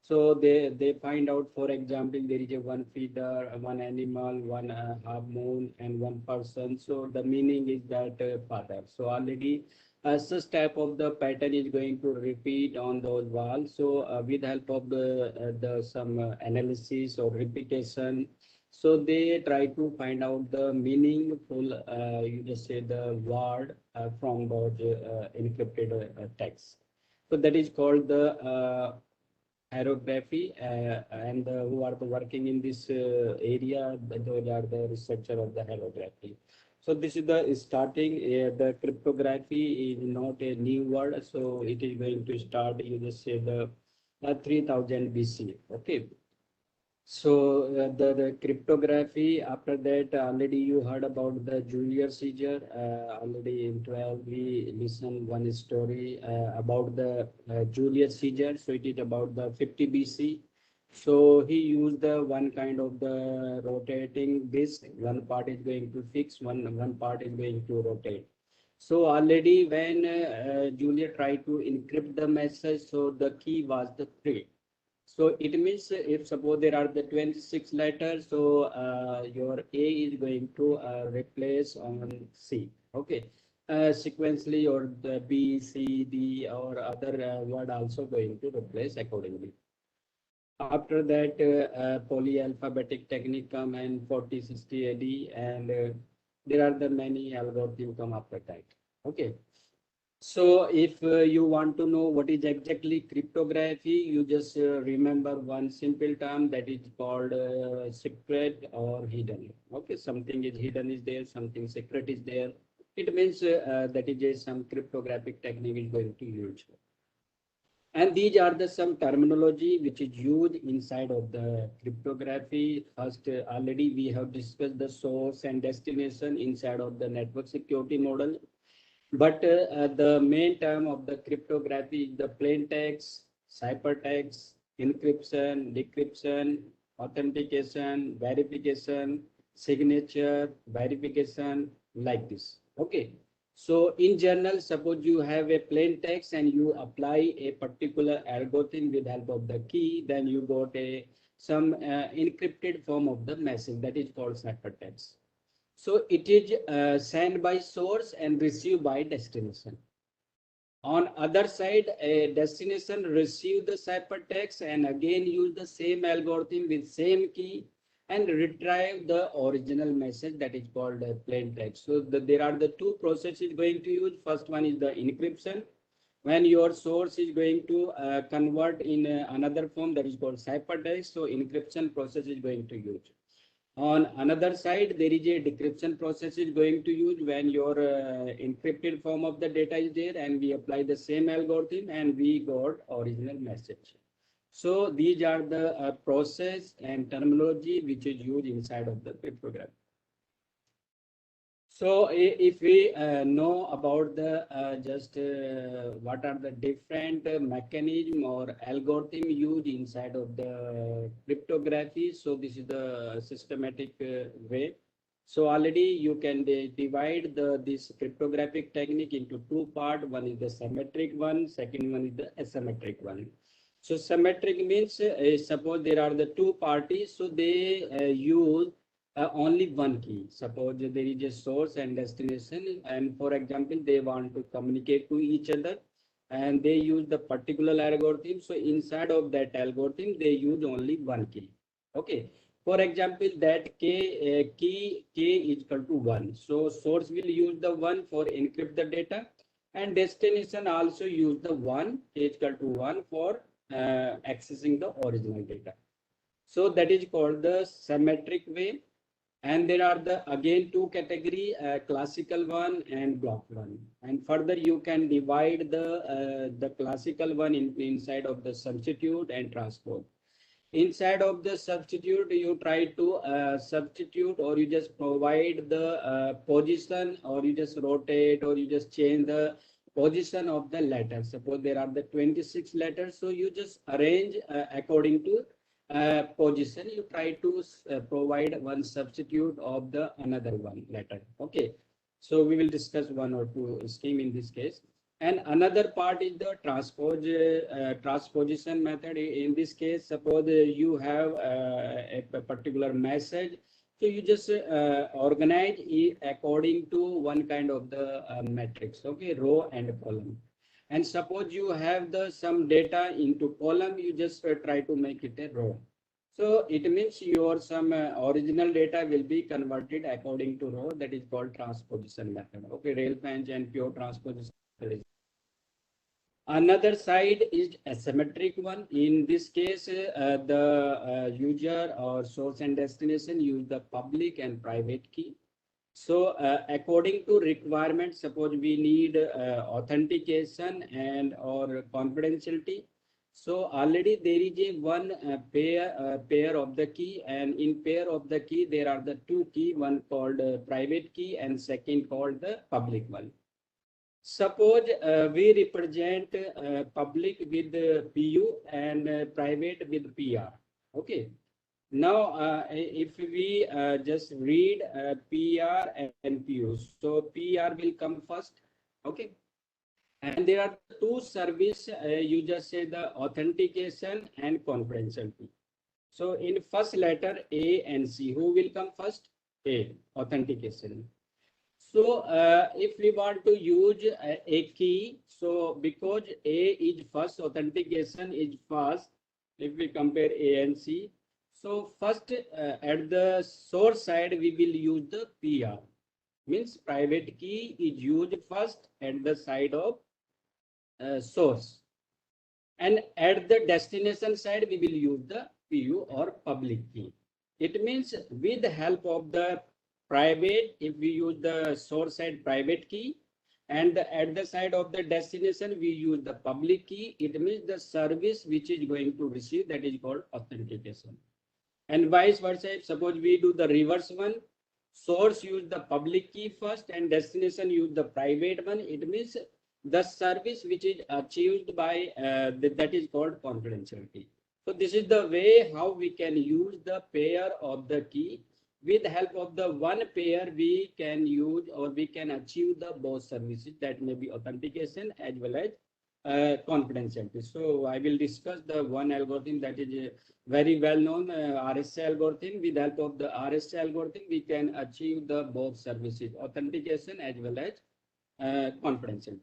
So they find out, for example, there is a one feeder, one animal, one half moon, and one person. So the meaning is that father. So already such type of the pattern is going to repeat on those walls. So with help of the some analysis or repetition, so they try to find out the meaningful, you just say the word from those encrypted text. So that is called the hieroglyphy, and who are the working in this area, those are the researcher of the hieroglyphy. So this is the starting. The cryptography is not a new word, so it is going to start. You just say the 3000 BC. Okay. So the cryptography, after that already you heard about the Julius Caesar. Already in 12 we listened one story about the Julius Caesar. So it is about the 50 BC. So he used the one kind of the rotating disk. One part is going to fix, one part is going to rotate. So already when Julius tried to encrypt the message, so the key was the 3. So it means if suppose there are the 26 letters, so your A is going to replace on C. Okay. Sequentially, or the B, C, D, or other word also going to replace accordingly. After that, polyalphabetic technique come in 4060 AD, and there are the many algorithms come after that. Okay. So if you want to know what is exactly cryptography, you just remember one simple term that is called secret or hidden. Okay, something is hidden is there, something secret is there. It means that is some cryptographic technique is going to use. And these are the some terminology which is used inside of the cryptography. First, already we have discussed the source and destination inside of the network security model. But the main term of the cryptography is the plain text, ciphertext, encryption, decryption, authentication, verification, signature, verification, like this. Okay. So in general, suppose you have a plain text and you apply a particular algorithm with help of the key, then you got a some encrypted form of the message that is called ciphertext. So it is sent by source and received by destination. On other side, a destination receive the ciphertext and again use the same algorithm with same key and retrieve the original message that is called plain text. So there are the two processes going to use. First one is the encryption. When your source is going to convert in another form that is called ciphertext, so encryption process is going to use. On another side, there is a decryption process is going to use when your encrypted form of the data is there, and we apply the same algorithm and we got original message. So these are the process and terminology which is used inside of the cryptography. So if we know about the just what are the different mechanism or algorithm used inside of the cryptography, so this is the systematic way. So already you can divide this cryptographic technique into two parts. One is the symmetric one, second one is the asymmetric one. So symmetric means suppose there are the two parties, so they use only one key. Suppose there is a source and destination, and for example, they want to communicate to each other, and they use the particular algorithm. So inside of that algorithm, they use only one key. Okay. For example, that key is equal to 1. So source will use the 1 for encrypt the data, and destination also use the 1 k is equal to 1 for accessing the original data. So that is called the symmetric way. And there are the again two category, classical one and block one. And further you can divide the classical one inside of the substitute and transpose. Inside of the substitute, you try to substitute, or you just provide the position, or you just rotate, or you just change the position of the letters. Suppose there are the 26 letters, so you just arrange according to position. You try to provide one substitute of the another one letter. Okay, so we will discuss one or two scheme in this case. And another part is the transposition method. In this case, suppose you have a particular message, so you just organize it according to one kind of the matrix, okay, row and column. And suppose you have the some data into column, you just try to make it a row. So it means your some original data will be converted according to row. That is called transposition method. Okay, rail-bench and pure transposition. Another side is asymmetric one. In this case, the user or source and destination use the public and private key. So according to requirements, suppose we need authentication and or confidentiality. So already there is a one pair of the key, and in pair of the key there are the two key, one called private key and second called the public one. Suppose we represent public with PU and private with PR. Okay. Now, if we just read PR and PU, so PR will come first. Okay. And there are two service, you just say the authentication and confidentiality. So in first letter A and C, who will come first? A, authentication. So if we want to use a key, so because A is first, authentication is first, if we compare A and C. So first at the source side, we will use the PR, means private key is used first at the side of source. And at the destination side, we will use the PU or public key. It means with the help of the private, if we use the source side private key, and at the side of the destination, we use the public key, it means the service which is going to receive, that is called authentication. And vice versa, if suppose we do the reverse one, source use the public key first and destination use the private one, it means the service which is achieved by that is called confidentiality. So this is the way how we can use the pair of the key. With the help of the one pair, we can use or we can achieve the both services, that may be authentication as well as confidentiality. So I will discuss the one algorithm that is very well known RSA algorithm. With the help of the RSA algorithm, we can achieve the both services, authentication as well as confidentiality.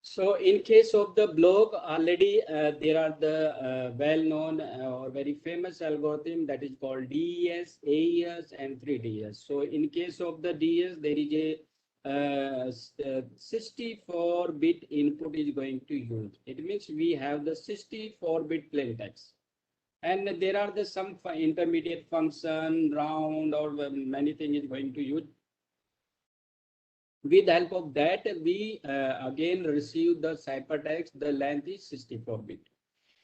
So in case of the block, already there are the well-known or very famous algorithm that is called DES, AES, and 3DS. So in case of the DES, there is a 64-bit input is going to use. It means we have the 64-bit plain text. And there are the some intermediate function, round, or many things is going to use. With the help of that, we again receive the ciphertext. The length is 64-bit.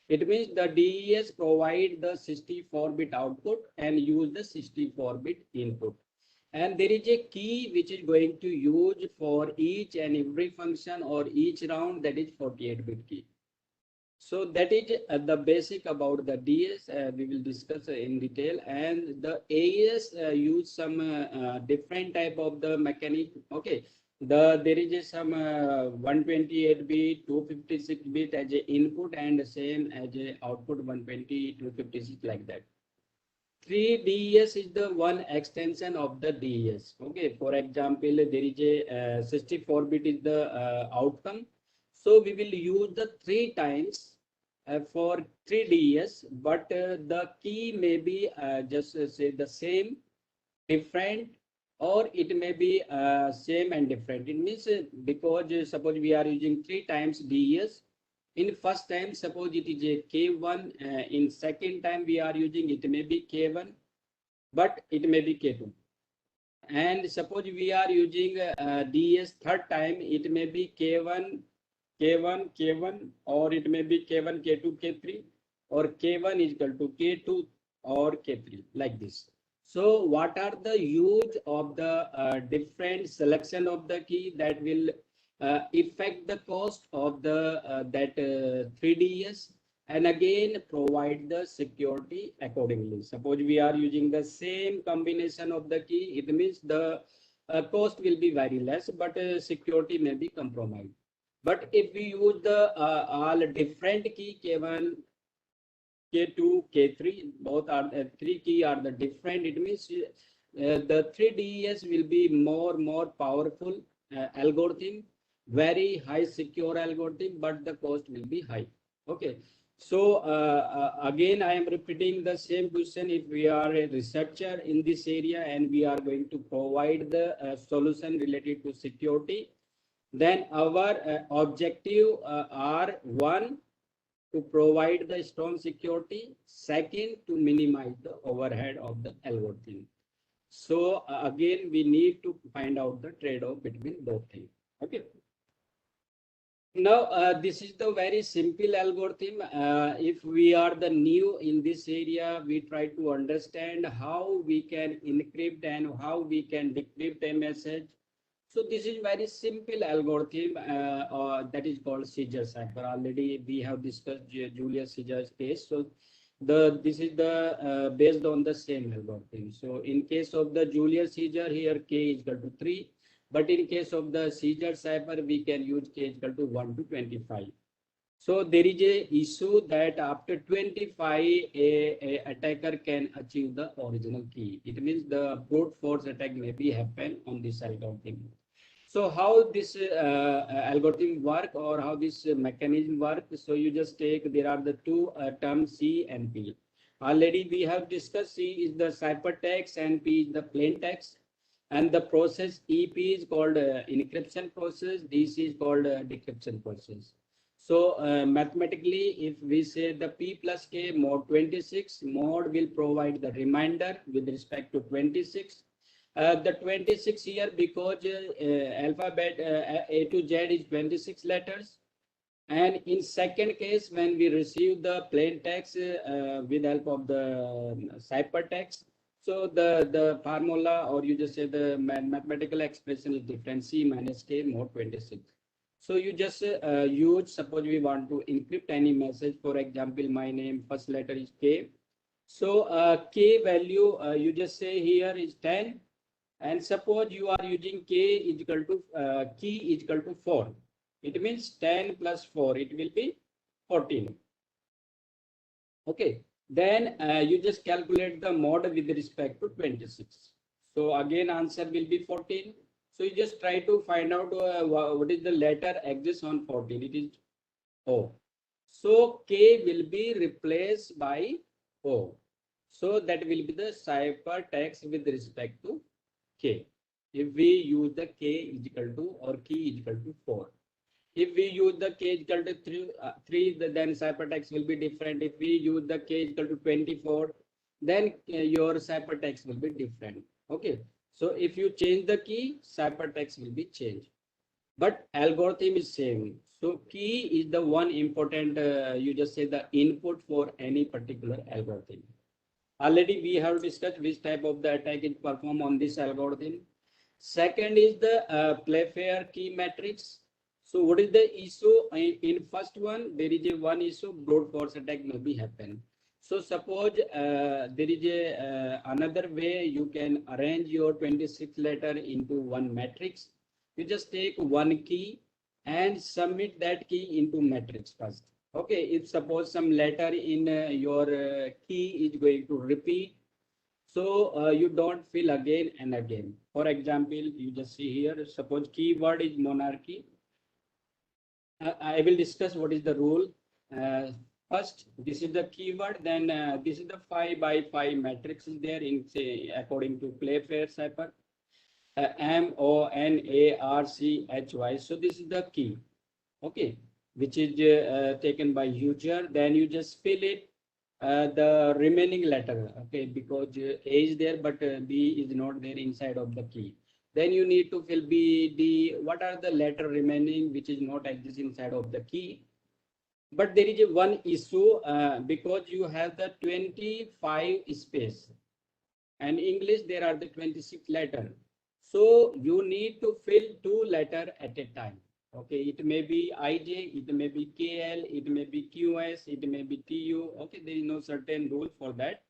It means the DES provide the 64-bit output and use the 64-bit input. And there is a key which is going to use for each and every function or each round, that is 48-bit key. So that is the basic about the DS. We will discuss in detail, and the AES use some different type of the mechanic. Okay, there is some 128-bit, 256-bit as a input and same as a output 120, 256 like that. 3DES is the one extension of the DES. Okay, for example, there is a 64-bit is the outcome. So we will use the 3 times for 3DES, but the key may be just say the same, different, or it may be same and different. It means because suppose we are using 3 times DES. In first time, suppose it is a K1. In second time, we are using it may be K1, but it may be K2. And suppose we are using DES third time, it may be K1, K1, K1, or it may be K1, K2, K3, or K1 is equal to K2 or K3, like this. So what are the use of the different selection of the key that will affect the cost of the that 3DS, and again provide the security accordingly. Suppose we are using the same combination of the key, it means the cost will be very less, but security may be compromised. But if we use the all different key, K1, K2, K3, both are 3 key are the different. It means the 3DES will be more powerful algorithm, very high secure algorithm, but the cost will be high. Okay. So again, I am repeating the same question. If we are a researcher in this area and we are going to provide the solution related to security, then our objective are one, to provide the strong security, second, to minimize the overhead of the algorithm. So again, we need to find out the trade-off between both things. Okay. Now, this is the very simple algorithm. If we are the new in this area, we try to understand how we can encrypt and how we can decrypt a message. So this is very simple algorithm that is called Caesar cipher. Already we have discussed Julius Caesar's case. So this is the based on the same algorithm. So in case of the Julius Caesar, here k is equal to 3. But in case of the Caesar cipher, we can use k is equal to 1 to 25. So there is a issue that after 25, a attacker can achieve the original key. It means the brute force attack may be happen on this algorithm. So how this algorithm work, or how this mechanism work? So you just take, there are the two terms C and P. Already we have discussed. C is the ciphertext and P is the plain text. And the process EP is called encryption process. This is called decryption process. So mathematically, if we say the P plus K mod 26, mod will provide the reminder with respect to 26. The 26 here, because alphabet A to Z is 26 letters. And in second case, when we receive the plain text with help of the ciphertext, so the formula, or you just say the mathematical expression is different, C minus K mod 26. So you just use, suppose we want to encrypt any message, for example, my name, first letter is K. So K value, you just say here is 10. And suppose you are using K is equal to key is equal to 4. It means 10 plus 4, it will be 14. Okay. Then you just calculate the mod with respect to 26. So again, answer will be 14. So you just try to find out what is the letter exists on 14. It is O. So K will be replaced by O. So that will be the ciphertext with respect to K. If we use the K is equal to, or key is equal to 4. If we use the k equal to 3, then ciphertext will be different. If we use the k equal to 24, then your ciphertext will be different. Okay. So if you change the key, ciphertext will be changed. But algorithm is same. So key is the one important, you just say the input for any particular algorithm. Already we have discussed which type of the attack is performed on this algorithm. Second is the playfair key matrix. So what is the issue? In first one, there is a one issue, brute force attack may be happen. So suppose there is a another way you can arrange your 26 letter into one matrix. You just take one key and submit that key into matrix first. Okay, if suppose some letter in your key is going to repeat, so you don't fill again and again. For example, you just see here, suppose keyword is monarchy. I will discuss what is the rule. First, this is the keyword, then this is the 5 by 5 matrix is there in say according to Playfair cipher. MONARCHY. So this is the key, okay, which is taken by user. Then you just fill it the remaining letter, okay, because A is there but B is not there inside of the key. Then you need to fill B, D. What are the letter remaining which is not exist inside of the key? But there is a one issue because you have the 25 space. And English, there are the 26 letter. So you need to fill 2 letter at a time. Okay, it may be IJ, it may be KL, it may be QS, it may be TU. Okay, there is no certain rule for that.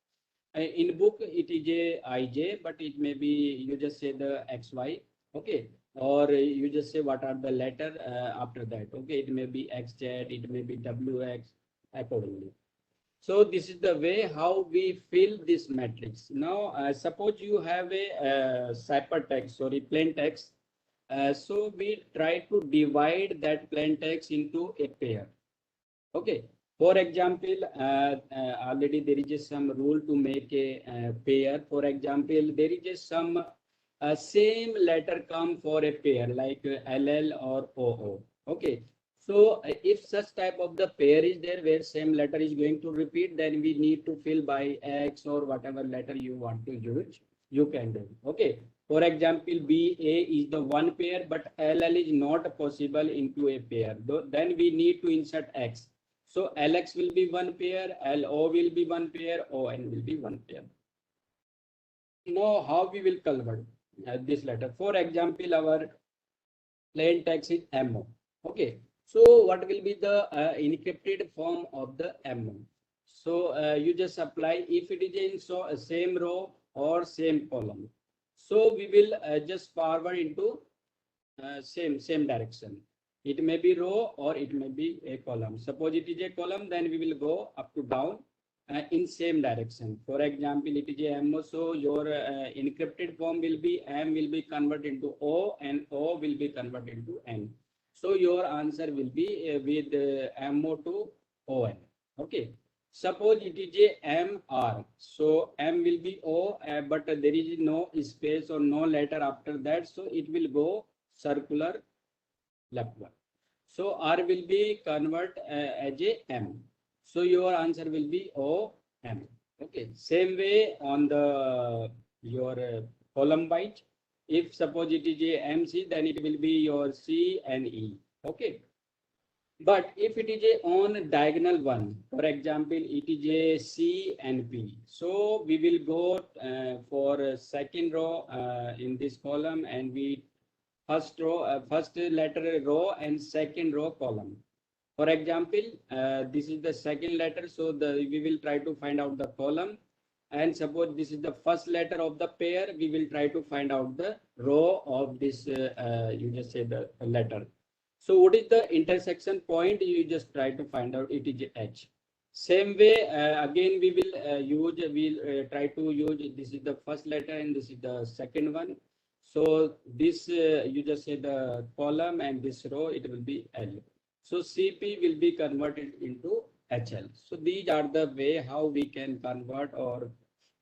In book, it is a IJ, but it may be, you just say the XY. Okay, or you just say what are the letter after that. Okay, it may be XZ, it may be WX accordingly. So this is the way how we fill this matrix. Now, suppose you have a ciphertext, sorry, plain text. So we try to divide that plain text into a pair. Okay. For example, already there is some rule to make a pair. For example, there is some same letter come for a pair like LL or OO. Okay. So if such type of the pair is there where same letter is going to repeat, then we need to fill by X or whatever letter you want to use, you can do. Okay. For example, BA is the one pair, but LL is not possible into a pair. Then we need to insert X. So LX will be one pair, LO will be one pair, ON will be one pair. Now, how we will convert this letter? For example, our plain text is MO. Okay. So what will be the encrypted form of the MO? So you just apply if it is in same row or same column. So we will just forward into same direction. It may be row or it may be a column. Suppose it is a column, then we will go up to down in same direction. For example, it is a MO, so your encrypted form will be M will be converted into O and O will be converted into N. So your answer will be with MO to ON. Okay. Suppose it is a MR. So M will be O, but there is no space or no letter after that. So it will go circular left one. So R will be convert as a M. So your answer will be O M. Okay. Same way on the your column byte. If suppose it is a MC, then it will be your C and E. Okay. But if it is a on diagonal one, for example, it is a C and P. So we will go for second row in this column, and we first row, first letter row and second row column. For example, this is the second letter, so we will try to find out the column. And suppose this is the first letter of the pair, we will try to find out the row of this, you just say the letter. So what is the intersection point? You just try to find out it is H. Same way, again, we will we'll try to use, this is the first letter and this is the second one. So this, you just say the column and this row, it will be L. So CP will be converted into HL. So these are the way how we can convert, or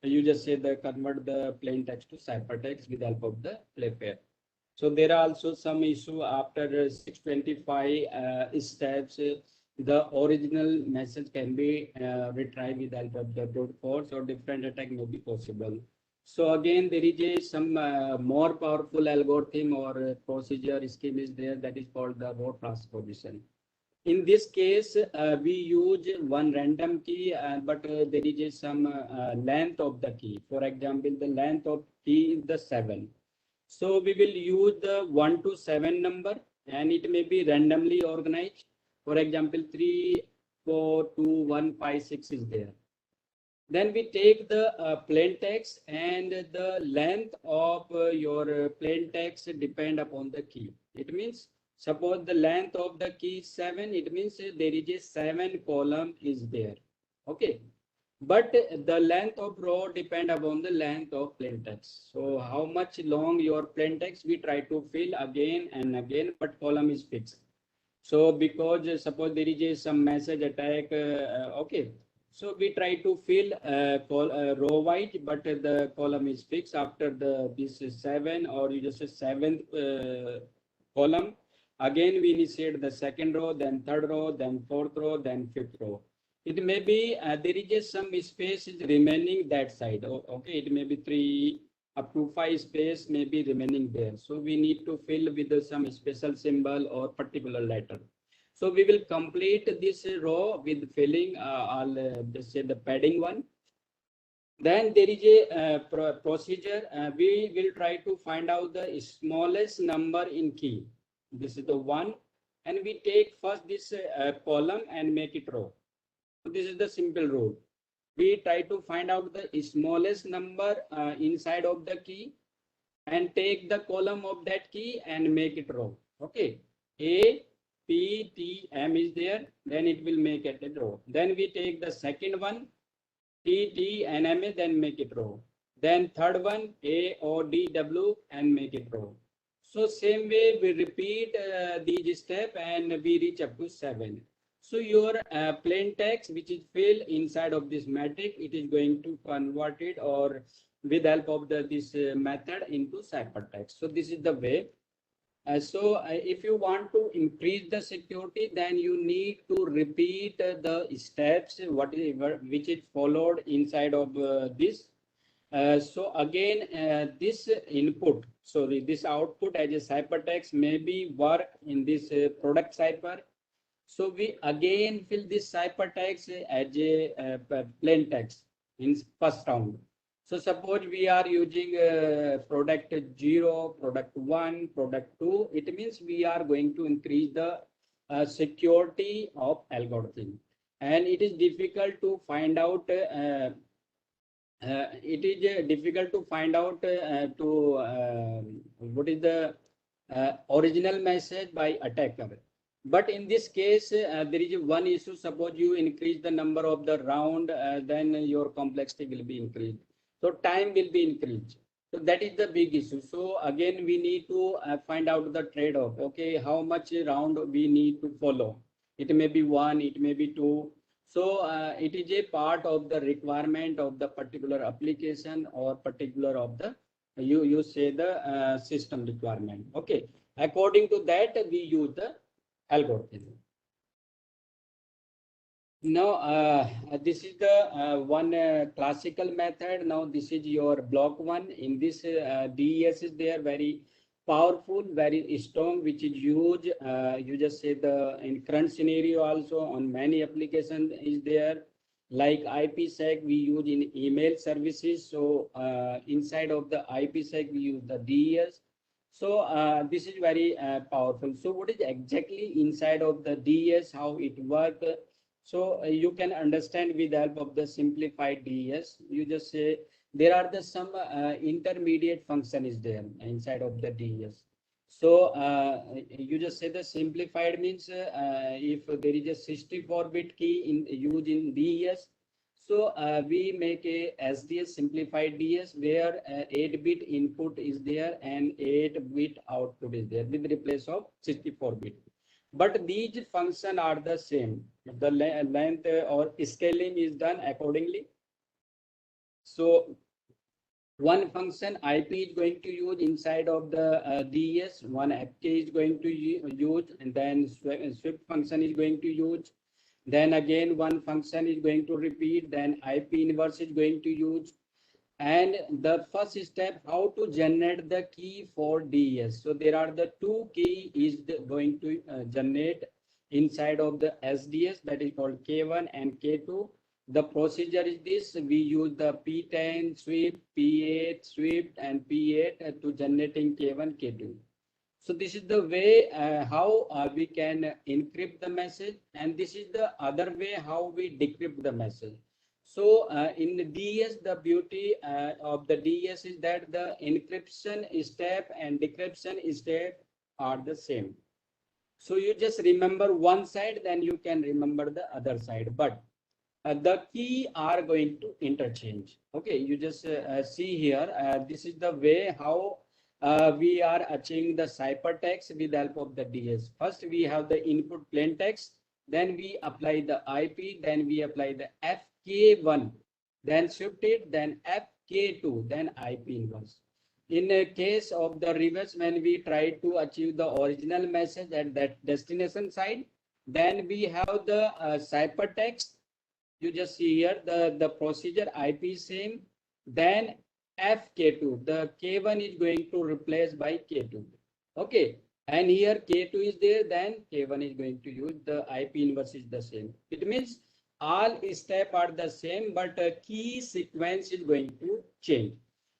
you just say the convert the plain text to ciphertext with help of the Playfair. So there are also some issue after 625 steps. The original message can be retrieved with help of the brute force, or different attack may be possible. So again, there is some more powerful algorithm or procedure scheme is there, that is called the row transposition. In this case, we use one random key, but there is some length of the key. For example, the length of key is the 7. So we will use the 1 to 7 number, and it may be randomly organized. For example, 3, 4, 2, 1, 5, 6 is there. Then we take the plain text, and the length of your plain text depend upon the key. It means, suppose the length of the key is 7, it means there is a 7 column is there. Okay. But the length of row depend upon the length of plain text. So how much long your plain text, we try to fill again and again, but column is fixed. So because suppose there is some message attack, okay. So we try to fill row wise, but the column is fixed after this is 7, or you just say 7th column. Again, we initiate the second row, then third row, then fourth row, then fifth row. It may be there is some space is remaining that side. Okay, it may be 3 up to 5 space may be remaining there. So we need to fill with some special symbol or particular letter. So we will complete this row with filling all just say the padding one. Then there is a procedure. We will try to find out the smallest number in key. This is the 1, and we take first this column and make it row. So this is the simple rule. We try to find out the smallest number inside of the key, and take the column of that key and make it row. Okay. A, P, T, M is there, then it will make it a row. Then we take the second one, T, T, and M, then make it row. Then third one, A, O, D, W, and make it row. So same way we repeat these steps, and we reach up to 7. So your plain text, which is filled inside of this matrix, it is going to convert it, or with help of this method, into ciphertext. So this is the way. So if you want to increase the security, then you need to repeat the steps whatever which is followed inside of this. So again, this input, sorry, this output as a ciphertext maybe work in this product cipher. So we again fill this ciphertext as a plain text in first round. So suppose we are using product 0, product 1, product 2. It means we are going to increase the security of algorithm, and it is difficult to find out. It is difficult to find out what is the original message by attacker. But in this case, there is one issue. Suppose you increase the number of the round, then your complexity will be increased. So time will be increased. So that is the big issue. So again, we need to find out the trade-off. Okay, how much round we need to follow. It may be 1, it may be 2. So it is a part of the requirement of the particular application, or particular of the you say the system requirement. Okay, according to that we use the algorithm. Now, this is the one classical method. Now, this is your block 1. In this, DES is there, very powerful, very strong, which is used. You just say the in current scenario also on many applications is there. Like IPsec, we use in email services. So inside of the IPsec, we use the DES. So this is very powerful. So what is exactly inside of the DES, how it works? So you can understand with the help of the simplified DES. You just say there are the some intermediate function is there inside of the DES. So you just say the simplified means if there is a 64-bit key in used in DES, so we make a SDS simplified DS where 8-bit input is there and 8-bit output is there with replace of 64-bit. But these functions are the same. The length or scaling is done accordingly. So one function IP is going to use inside of the DES, one FK is going to use, and then Swift function is going to use. Then again, one function is going to repeat, then IP inverse is going to use. And the first step, how to generate the key for DES. So there are the two key is going to generate inside of the SDS, that is called K1 and K2. The procedure is this: we use the P10 sweep, P8 sweep, and P8 to generating K1, K2. So this is the way how we can encrypt the message, and this is the other way how we decrypt the message. So in the DES, the beauty of the DES is that the encryption step and decryption step are the same. So you just remember one side, then you can remember the other side. But the key are going to interchange. Okay, you just see here, this is the way how we are achieving the ciphertext with the help of the DS. First, we have the input plain text, then we apply the IP, then we apply the FK1, then shift it, then FK2, then IP inverse. In a case of the reverse, when we try to achieve the original message at that destination side, then we have the ciphertext. You just see here the procedure IP same, then FK2, the K1 is going to replace by K2. Okay, and here K2 is there, then K1 is going to use the IP inverse is the same. It means all steps are the same, but key sequence is going to change.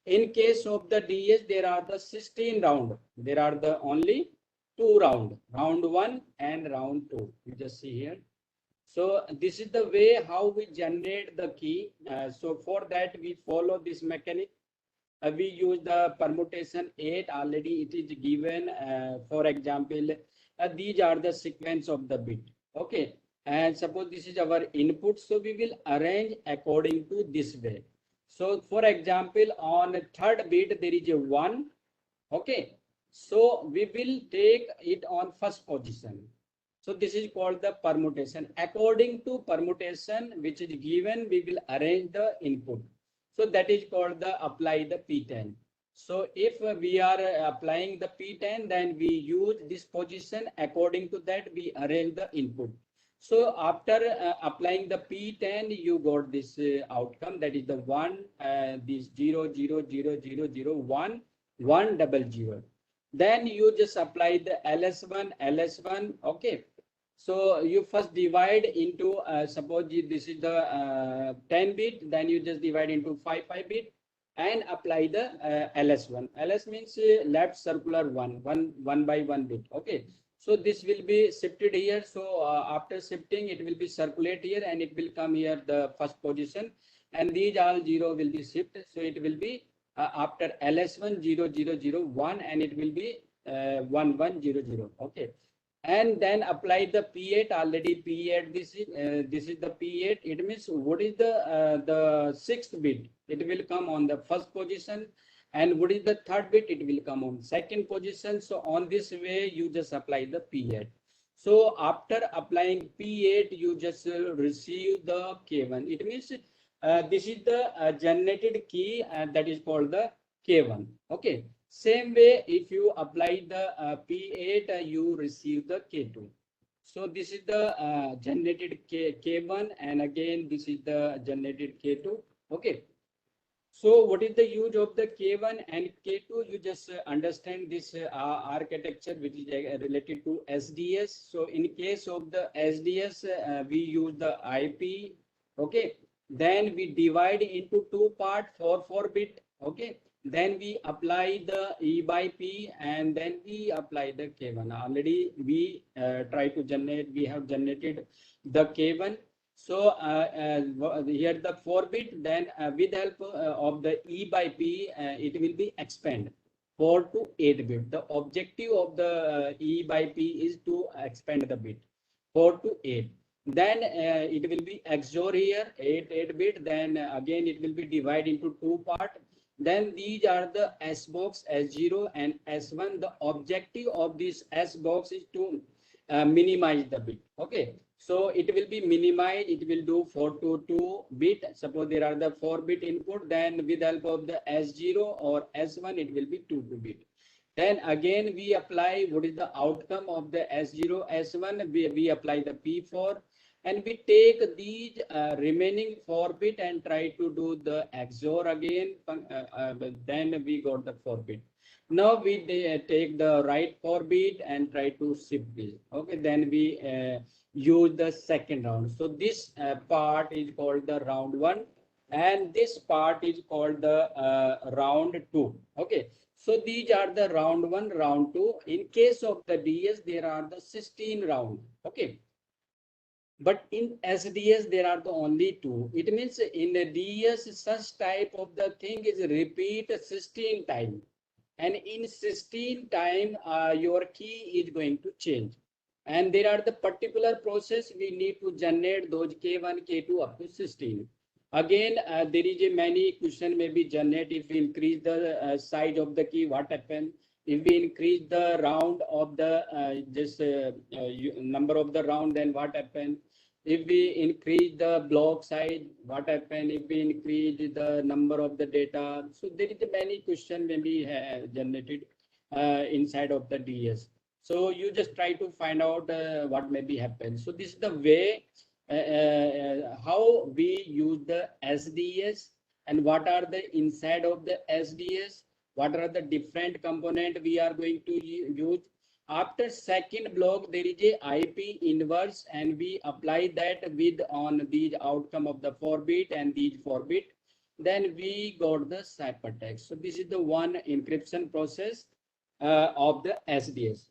In case of the DS, there are the 16 round. There are the only 2 round, round 1 and round 2. You just see here. So this is the way how we generate the key. So for that we follow this mechanic. We use the permutation 8. Already it is given. For example, these are the sequence of the bit. Okay, and suppose this is our input. So we will arrange according to this way. So for example, on third bit there is a 1. Okay, so we will take it on first position. So this is called the permutation. According to permutation which is given, we will arrange the input. So that is called the apply the P10. So if we are applying the P10, then we use this position. According to that, we arrange the input. So after applying the P10, you got this outcome, that is the 1, this 0, 0, 0, 0, 0, 1, 1, 0, 0. Then you just apply the LS1, LS1. Okay. So you first divide into, suppose this is the 10 bit, then you just divide into 5 bit and apply the LS1. LS means left circular 1 by 1 bit. Okay. So this will be shifted here. So after shifting, it will be circulate here and it will come here the first position, and these all 0 will be shifted. So it will be after LS1 0, 0, 0, 1, and it will be 1, 1, 0, 0. Okay. And then apply the P8. Already P8, this is the P8. It means what is the sixth bit? It will come on the first position, and what is the third bit? It will come on second position. So on this way you just apply the P8. So after applying P8, you just receive the K1. It means this is the generated key, that is called the K1. Okay. Same way, if you apply the P8, you receive the K2. So this is the generated K1, and again this is the generated K2. Okay. So what is the use of the K1 and K2? You just understand this architecture which is related to SDS. So in case of the SDS, we use the IP. Okay. Then we divide into 2 parts, 4 bit. Okay. Then we apply the E by P, and then we apply the K1. Already we try to generate, we have generated the K1. So here the 4 bit, then with help of the E by P, it will be expand 4 to 8 bit. The objective of the E by P is to expand the bit 4 to 8. Then it will be XOR here 8 bit. Then again it will be divided into 2 parts. Then these are the S box, S0 and S1. The objective of this S box is to minimize the bit. Okay. So it will be minimized. It will do 4 to 2 bit. Suppose there are the 4 bit input, then with help of the S0 or S1, it will be 2 bit. Then again, we apply what is the outcome of the S0, S1. We apply the P4, and we take these remaining 4 bit and try to do the XOR again. Then we got the 4 bit. Now we take the right 4 bit and try to shift this. Okay, then we use the second round. So this part is called the round 1, and this part is called the round 2. Okay, so these are the round 1, round 2. In case of the DS, there are the 16 round. Okay, but in SDS there are the only 2. It means in the DS such type of the thing is repeat 16 times, and in 16 time your key is going to change, and there are the particular process we need to generate those K1, K2 up to 16. Again, there is a many question may be generate. If we increase the size of the key, what happen? If we increase the round of the number of the round, then what happen? If we increase the block size, what happen? If we increase the number of the data, so there is a many question may be generated inside of the DS. So you just try to find out what may be happen. So this is the way how we use the SDS, and what are the inside of the SDS, what are the different component we are going to use. After second block, there is a IP inverse, and we apply that with on the outcome of the 4 bit and these 4 bit. Then we got the ciphertext. So this is the one encryption process of the SDS.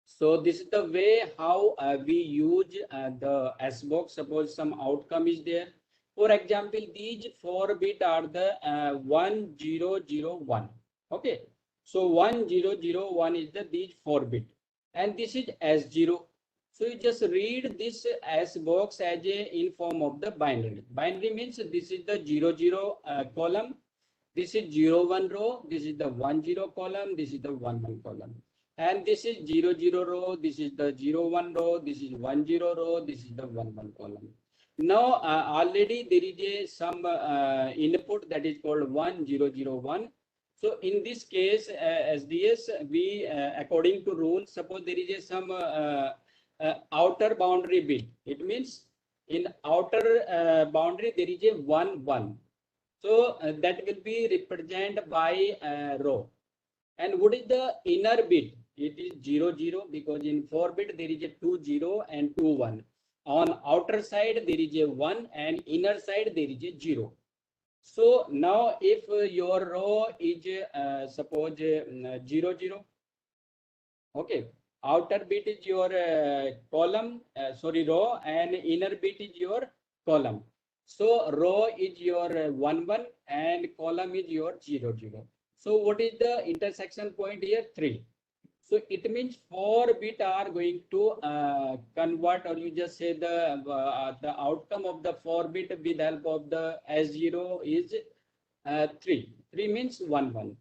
So this is the way how we use the SBox. Suppose some outcome is there. For example, these 4 bit are the 1001. Okay. So 1001 is the these 4 bit, and this is S0. So you just read this SBox as a in form of the binary. Binary means this is the 00 column. This is 01 row. This is the 10 column. This is the 11 column. And this is 00 row, this is the 01 row, this is 10 row, this is the 11 column. Now already there is a some input that is called 1001. So in this case, SDS, we according to rules, suppose there is a some outer boundary bit. It means in outer boundary there is a 1 1. So that will be represented by row. And what is the inner bit? It is 00, because in 4 bit there is a 20 and 21. On outer side there is a 1, and inner side there is a 0. So now if your row is suppose 00, okay, outer bit is your column, row, and inner bit is your column. So row is your 1 1 and column is your 0 0. So what is the intersection point here? 3. So it means 4 bit are going to convert, or you just say the outcome of the 4 bit with help of the S0 is 3. 3 means 1 1.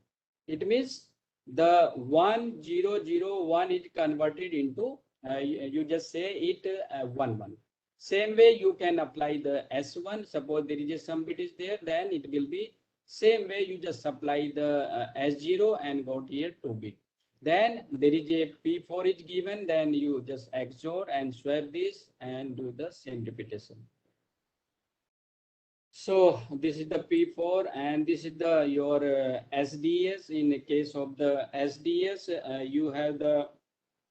It means the 1001 is converted into you just say it 1 1. Same way you can apply the S1. Suppose there is a some bit is there, then it will be same way you just apply the S0 and got here 2 bit. Then there is a P4 is given, then you just XOR and swap this and do the same repetition. So this is the P4, and this is the your SDS. In the case of the SDS, you have the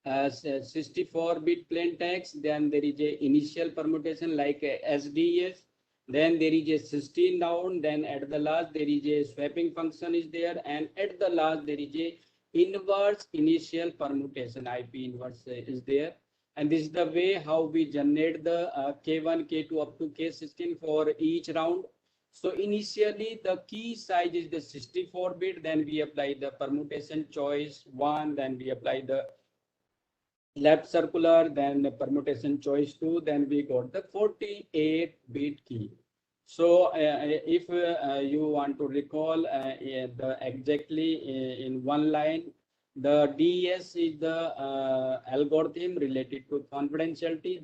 64-bit plain text. Then there is a initial permutation like SDS. Then there is a 16 down. Then at the last there is a swapping function is there, and at the last there is a inverse initial permutation. IP inverse is there. And this is the way how we generate the K1, K2 up to K16 for each round. So initially the key size is the 64-bit. Then we apply the permutation choice 1. Then we apply the left circular. Then the permutation choice 2. Then we got the 48-bit key. So if you want to recall the exactly in one line, The DES is the algorithm related to confidentiality.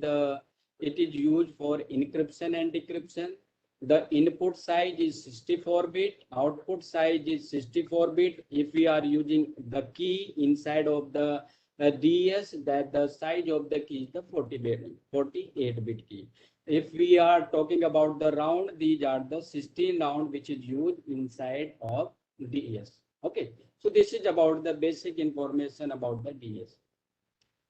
It is used for encryption and decryption. The input size is 64-bit, output size is 64-bit. If we are using the key inside of the DES, that the size of the key is the 48-bit key. If we are talking about the round, these are the 16 round which is used inside of DES. Okay, so this is about the basic information about the DES.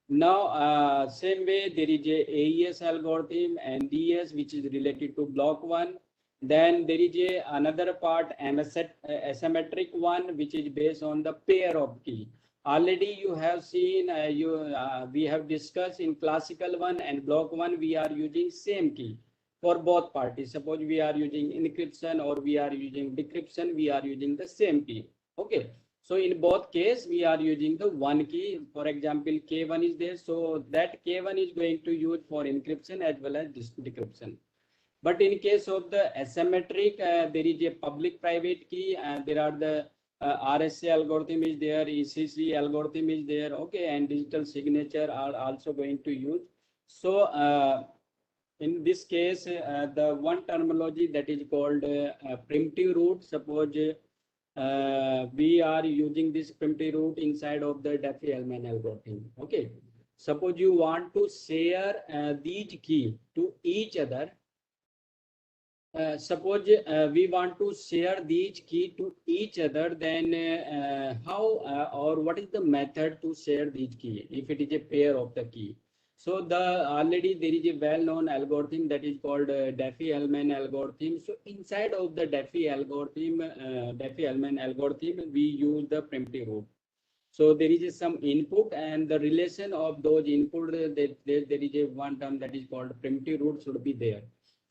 Now, same way there is a AES algorithm and DES which is related to block 1. Then there is another part, asymmetric one, which is based on the pair of key. Already you have seen, we have discussed in classical one and block 1, we are using same key for both parties. Suppose we are using encryption or we are using decryption, we are using the same key. Okay. So in both case, we are using the one key. For example, K1 is there. So that K1 is going to use for encryption as well as decryption. But in case of the asymmetric, there is a public private key and there are the RSA algorithm is there, ECC algorithm is there. Okay. And digital signature are also going to use. So in this case, the one terminology that is called primitive root. Suppose we are using this primitive root inside of the Dept algorithm. Okay. Suppose you want to share these key to each other. Suppose we want to share these key to each other, then how or what is the method to share these key if it is a pair of the key? So already there is a well-known algorithm that is called Dept algorithm. So inside of the Dept algorithm, we use the primitive root. So there is some input and the relation of those input, there is a one term that is called primitive root should be there.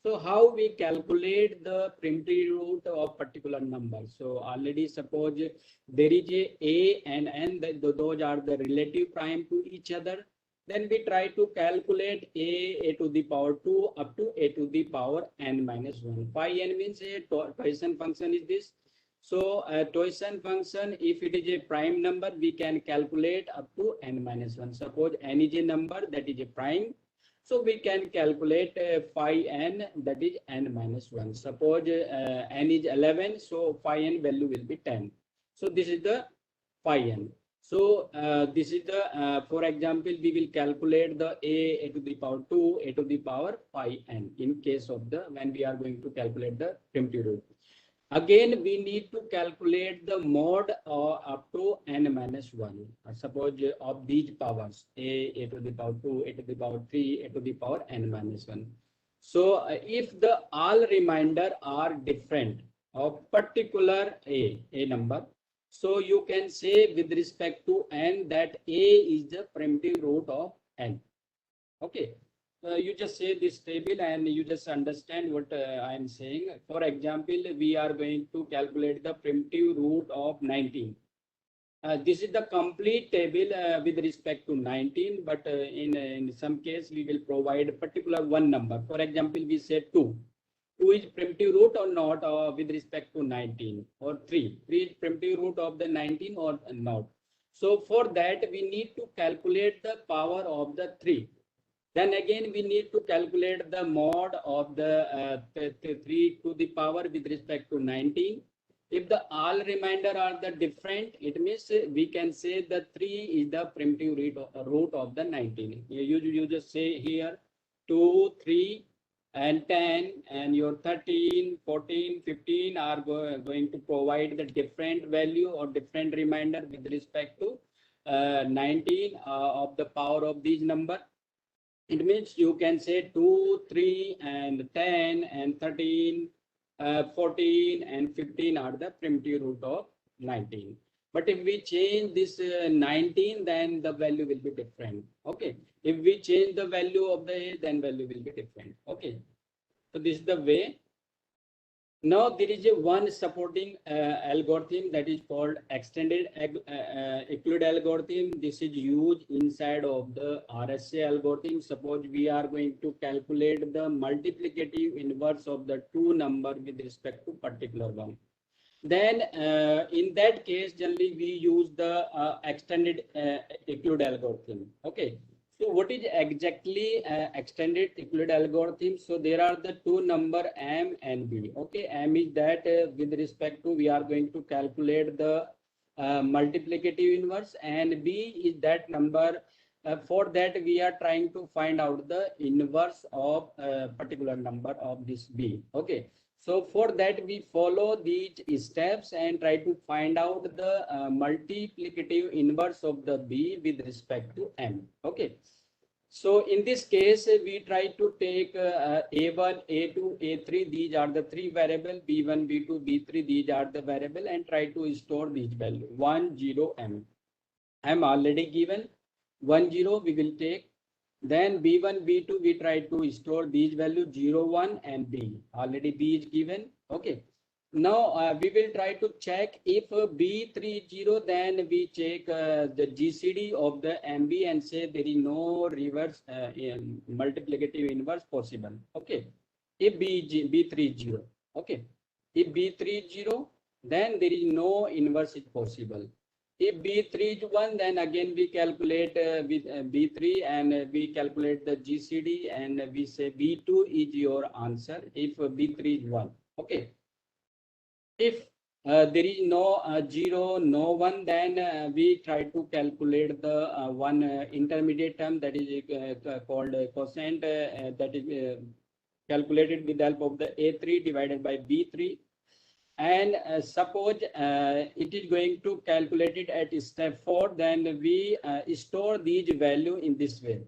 So how we calculate the primitive root of particular number? So already suppose there is a and n, those are the relative prime to each other. Then we try to calculate a to the power 2 up to a to the power n minus 1. Phi n means a Poisson function is this. So a Poisson function, if it is a prime number, we can calculate up to n minus 1. Suppose n is a number that is a prime. So we can calculate phi n, that is n minus 1. Suppose n is 11, so phi n value will be 10. So this is the phi n. So this is the, for example, we will calculate the a to the power 2, a to the power phi n in case of the, when we are going to calculate the primitive root. Again, we need to calculate the mod up to n minus 1. Suppose of these powers, a to the power 2, a to the power 3, a to the power n minus 1. So if the all remainder are different of particular a number, so you can say with respect to n that a is the primitive root of n. Okay. You just say this table and you just understand what I am saying. For example, we are going to calculate the primitive root of 19. This is the complete table with respect to 19, but in some case we will provide particular one number. For example, we say 2. 2 is primitive root or not with respect to 19, or 3. 3 is primitive root of the 19 or not. So for that we need to calculate the power of the 3. Then again we need to calculate the mod of the 3 to the power with respect to 19. If the all remainder are the different, it means we can say the 3 is the primitive root of the 19. You just say here 2, 3 and 10 and your 13, 14, 15 are going to provide the different value or different remainder with respect to 19 of the power of these number. It means you can say 2, 3 and 10 and 13, 14 and 15 are the primitive root of 19. But if we change this 19, then the value will be different. Okay. If we change the value of the a, then value will be different. Okay. So this is the way. Now there is a one supporting algorithm that is called extended Euclid algorithm. This is used inside of the RSA algorithm. Suppose we are going to calculate the multiplicative inverse of the two number with respect to particular one. then in that case, generally we use the extended Euclid algorithm. Okay. So what is exactly extended Euclid algorithm? So there are the two number M and B. Okay. M is that with respect to we are going to calculate the multiplicative inverse, and B is that number. For that we are trying to find out the inverse of a particular number of this B. Okay. So for that we follow these steps and try to find out the multiplicative inverse of the B with respect to M. Okay. So in this case, we try to take A1, A2, A3. These are the three variables, B1, B2, B3. These are the variable, and try to store these values 1, 0, M. M already given 1, 0 we will take. Then B1, B2, we try to store these values 0, 1 and B. Already B is given. Okay. Now we will try to check if B3 0, then we check the GCD of the MB and say there is no reverse in multiplicative inverse possible. Okay. If B3 0. Okay. If B3 0, then there is no inverse is possible. If B3 is 1, then again we calculate with B3 and we calculate the GCD and we say B2 is your answer if B3 is 1. Okay. If there is no 0, no 1, then we try to calculate the one intermediate term that is called quotient that is calculated with the help of the A3 divided by B3. And suppose it is going to calculate it at step 4, then we store these value in this way.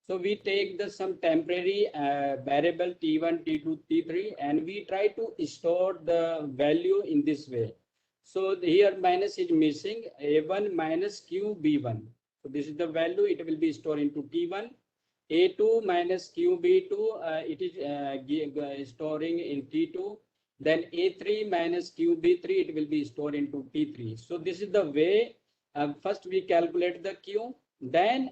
So we take the some temporary variable T1, T2, T3, and we try to store the value in this way. So here minus is missing, A1 minus QB1. So this is the value, it will be stored into T1. A2 minus QB2, it is storing in T2. Then A3 minus QB3, it will be stored into T3. So this is the way, first we calculate the Q, then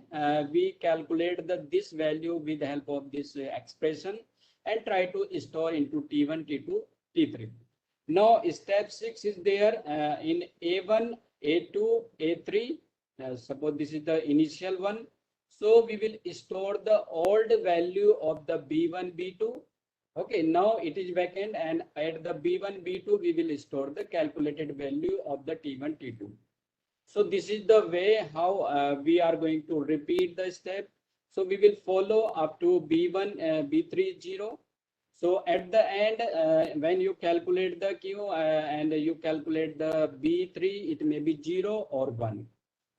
we calculate this value with the help of this expression and try to store into T1, T2, T3. Now step 6 is there in A1, A2, A3. Suppose this is the initial one. So we will store the old value of the B1, B2. Okay, now it is vacant, and at the B1, B2, we will store the calculated value of the T1, T2. So this is the way how we are going to repeat the step. So we will follow up to B1, B3, 0. So at the end, when you calculate the Q and you calculate the B3, it may be 0 or 1.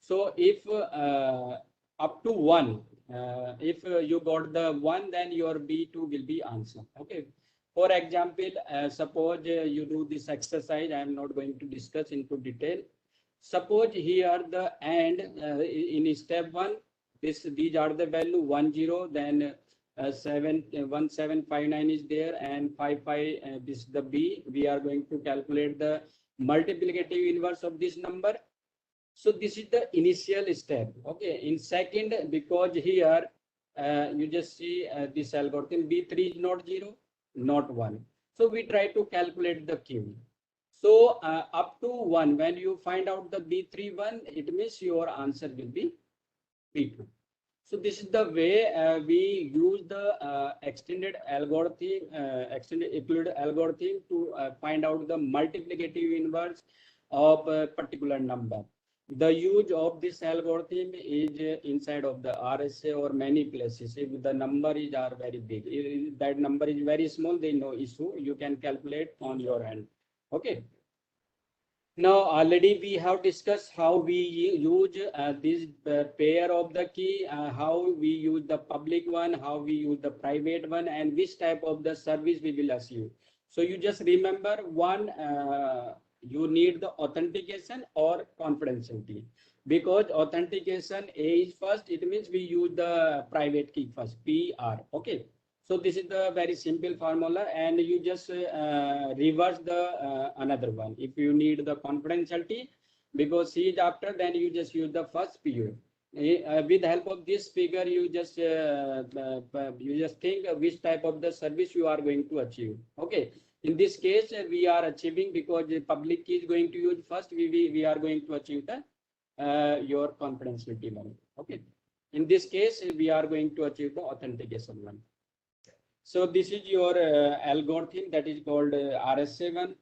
So if up to 1, if you got the 1, then your B2 will be answer. Okay. For example, suppose you do this exercise. I am not going to discuss into detail. Suppose here the end in step 1, these are the value 1, 0, then 1759 is there, and 55 this is the B. We are going to calculate the multiplicative inverse of this number. So this is the initial step. Okay. In second, because here you just see this algorithm, B3 is not 0, not 1. So we try to calculate the Q. So up to 1, when you find out the B3 1, it means your answer will be B2. So this is the way we use the extended algorithm, extended Euclid algorithm to find out the multiplicative inverse of a particular number. The use of this algorithm is inside of the RSA or many places. If the number is are very big, if that number is very small, there is no issue. You can calculate on your hand. Okay. Now already we have discussed how we use this pair of the key, how we use the public one, how we use the private one, and which type of the service we will assume. So you just remember one, you need the authentication or confidentiality. Because authentication A is first, it means we use the private key first, PR. Okay. So this is the very simple formula, and you just reverse the another one. If you need the confidentiality, because C is after, then you just use the first PU. With the help of this figure, you just think which type of the service you are going to achieve. Okay. In this case, we are achieving, because the public key is going to use first, we are going to achieve the your confidentiality one. Okay. In this case, we are going to achieve the authentication one. So this is your algorithm that is called RSA1.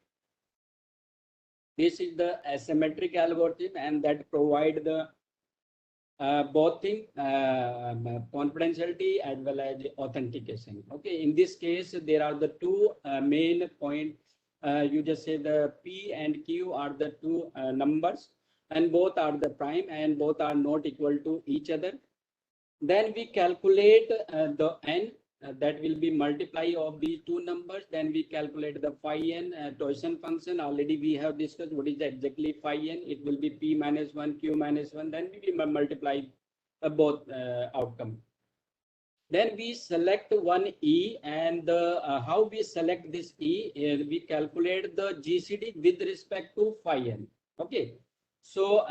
This is the asymmetric algorithm, and that provide the both thing, confidentiality as well as authentication. Okay. In this case, there are the two main point. You just say the P and Q are the two numbers, and both are the prime, and both are not equal to each other. Then we calculate the n, that will be multiply of these two numbers. Then we calculate the phi n Toisen function. Already we have discussed what is exactly phi n. It will be p minus 1, q minus 1. Then we will multiply both outcome. Then we select one E, and how we select this E, we calculate the GCD with respect to phi n. Okay. So,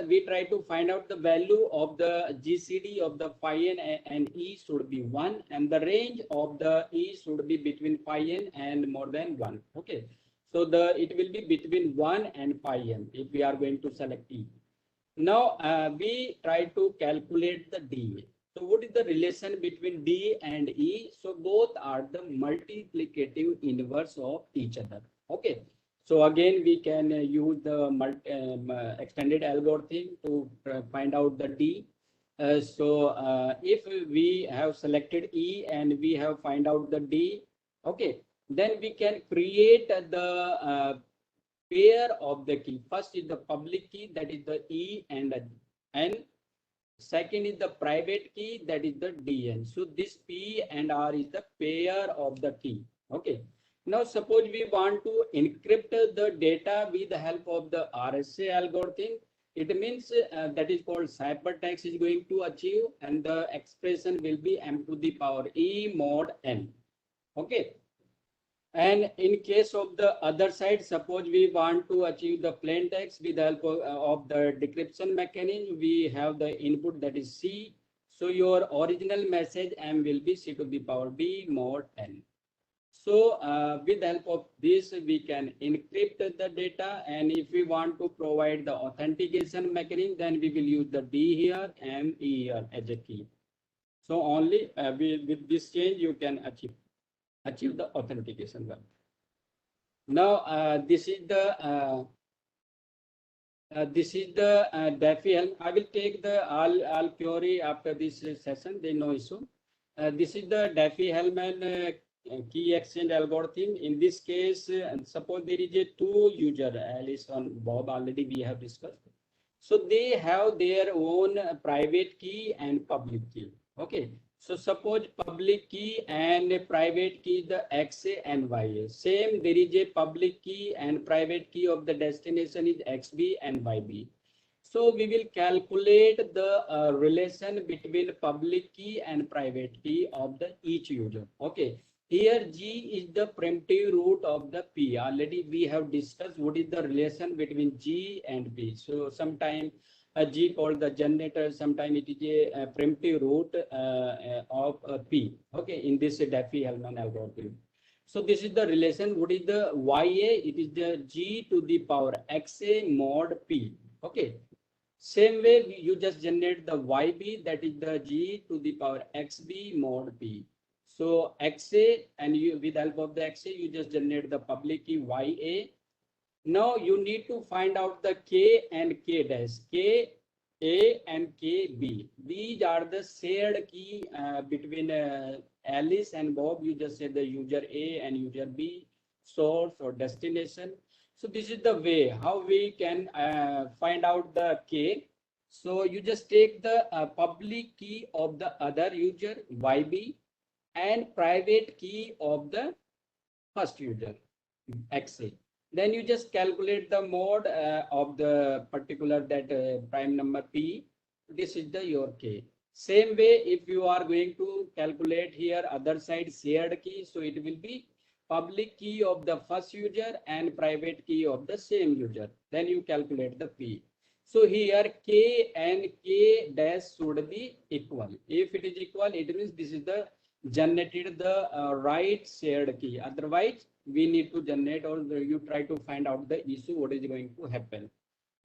we try to find out the value of the GCD of the phi n and E should be 1, and the range of the E should be between phi n and more than 1. Okay. So, it will be between 1 and phi n if we are going to select E. Now, we try to calculate the D. So what is the relation between D and E? So both are the multiplicative inverse of each other. Okay. So again, we can use the extended algorithm to find out the D. If we have selected E and we have find out the D, okay, then we can create the pair of the key. First is the public key, that is the E and N. Second is the private key, that is the DN. So this P and R is the pair of the key. Okay. Now suppose we want to encrypt the data with the help of the RSA algorithm. It means that is called ciphertext is going to achieve, and the expression will be m to the power E mod n. Okay. And in case of the other side, suppose we want to achieve the plain text with the help of the decryption mechanism, we have the input that is C. So your original message M will be C to the power B mod N. So with the help of this, we can encrypt the data. And if we want to provide the authentication mechanism, then we will use the D here and E here as a key. So only with this change, you can achieve the authentication one. Now this is the Dept helm. I will take the all query after this session. There no issue. This is the Dept helm and key exchange algorithm. In this case, suppose there is a two user, Alice and Bob. Already we have discussed. So they have their own private key and public key. Okay. So suppose public key and a private key, the XA and YA. Same, there is a public key and private key of the destination is XB and YB. So we will calculate the relation between public key and private key of the each user. Okay. Here G is the primitive root of the P. Already we have discussed what is the relation between G and P. So sometime G called the generator, sometimes it is a primitive root of P. Okay, in this Diffie-Hellman algorithm. So this is the relation. What is the YA? It is the G to the power XA mod P. Okay. Same way you just generate the YB, that is the G to the power XB mod P. So XA, and you with help of the XA, you just generate the public key YA. Now you need to find out the K and K dash, K A and K B. These are the shared key between Alice and Bob. You just say the user A and user B, source or destination. So this is the way how we can find out the K. So you just take the public key of the other user YB and private key of the first user XA. Then you just calculate the mode of the particular that prime number P. This is the your K. Same way, if you are going to calculate here other side shared key, so it will be public key of the first user and private key of the same user. Then you calculate the P. So here K and K dash should be equal. If it is equal, it means this is the generated the right shared key. Otherwise, we need to generate, or you try to find out the issue, what is going to happen.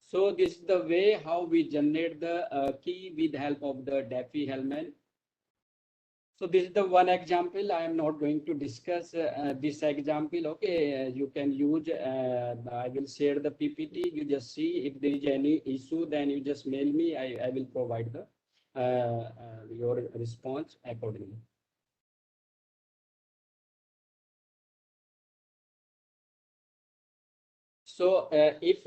So this is the way how we generate the key with help of the Diffie-Hellman. So this is the one example. I am not going to discuss this example. Okay, you can use, I will share the PPT. You just see if there is any issue, then you just mail me. I will provide the your response accordingly. So if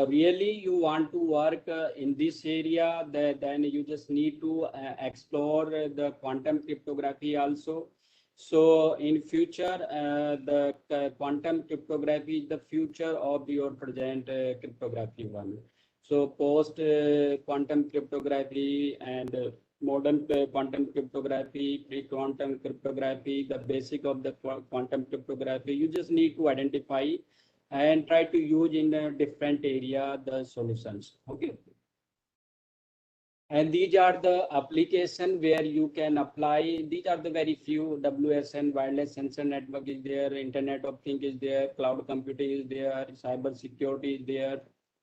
really you want to work in this area, then you just need to explore the quantum cryptography also. So in future, the quantum cryptography is the future of your present cryptography one. So post quantum cryptography and modern quantum cryptography, pre-quantum cryptography, the basic of the quantum cryptography, you just need to identify and try to use in a different area the solutions. Okay. And these are the application where you can apply. These are the very few. WSN, wireless sensor network is there, Internet of Things is there, cloud computing is there, cyber security is there.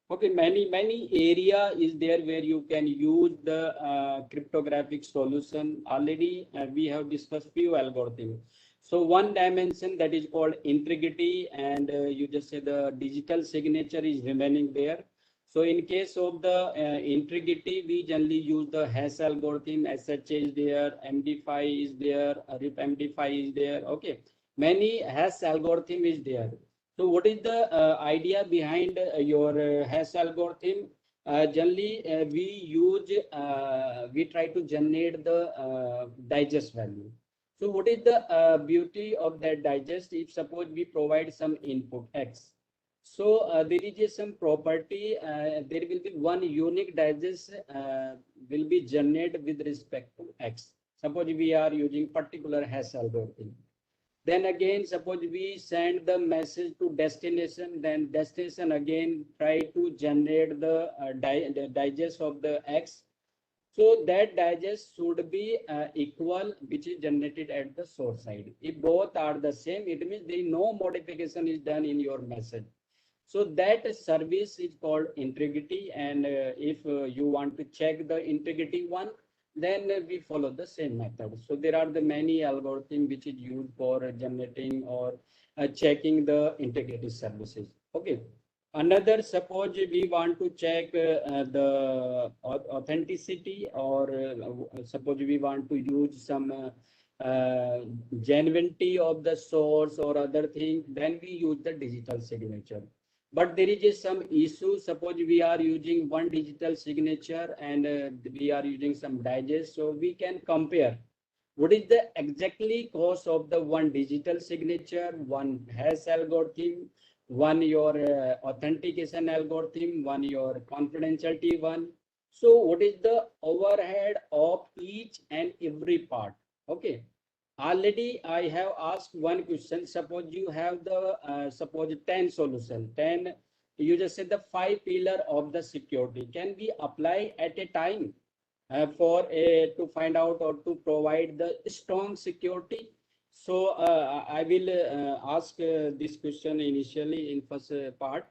Okay, many area is there where you can use the cryptographic solution. Already we have discussed few algorithms. So one dimension that is called integrity, and you just say the digital signature is remaining there. So in case of the integrity, we generally use the hash algorithm. SHA is there, MD5 is there, RIP MD5 is there. Okay, many hash algorithm is there. So what is the idea behind your hash algorithm? Generally, we try to generate the digest value. So what is the beauty of that digest? If suppose we provide some input X, so there is some property, there will be one unique digest will be generated with respect to X. Suppose we are using particular hash algorithm. Then again, suppose we send the message to destination, then destination again try to generate the digest of the X. So that digest should be equal, which is generated at the source side. If both are the same, it means there is no modification is done in your message. So that service is called integrity. And if you want to check the integrity one, then we follow the same method. So there are the many algorithms which is used for generating or checking the integrity services. Okay. Another, suppose we want to check the authenticity, or suppose we want to use some genuinity of the source or other thing, then we use the digital signature. But there is some issue. Suppose we are using one digital signature and we are using some digest, so we can compare what is the exactly cost of the one digital signature, one hash algorithm, one your authentication algorithm, one your confidentiality one. So what is the overhead of each and every part? Okay. Already I have asked one question. Suppose you have the suppose 10 solution, 10, you just said the 5 pillar of the security can be applied at a time for a to find out or to provide the strong security. So I will ask this question initially in first part.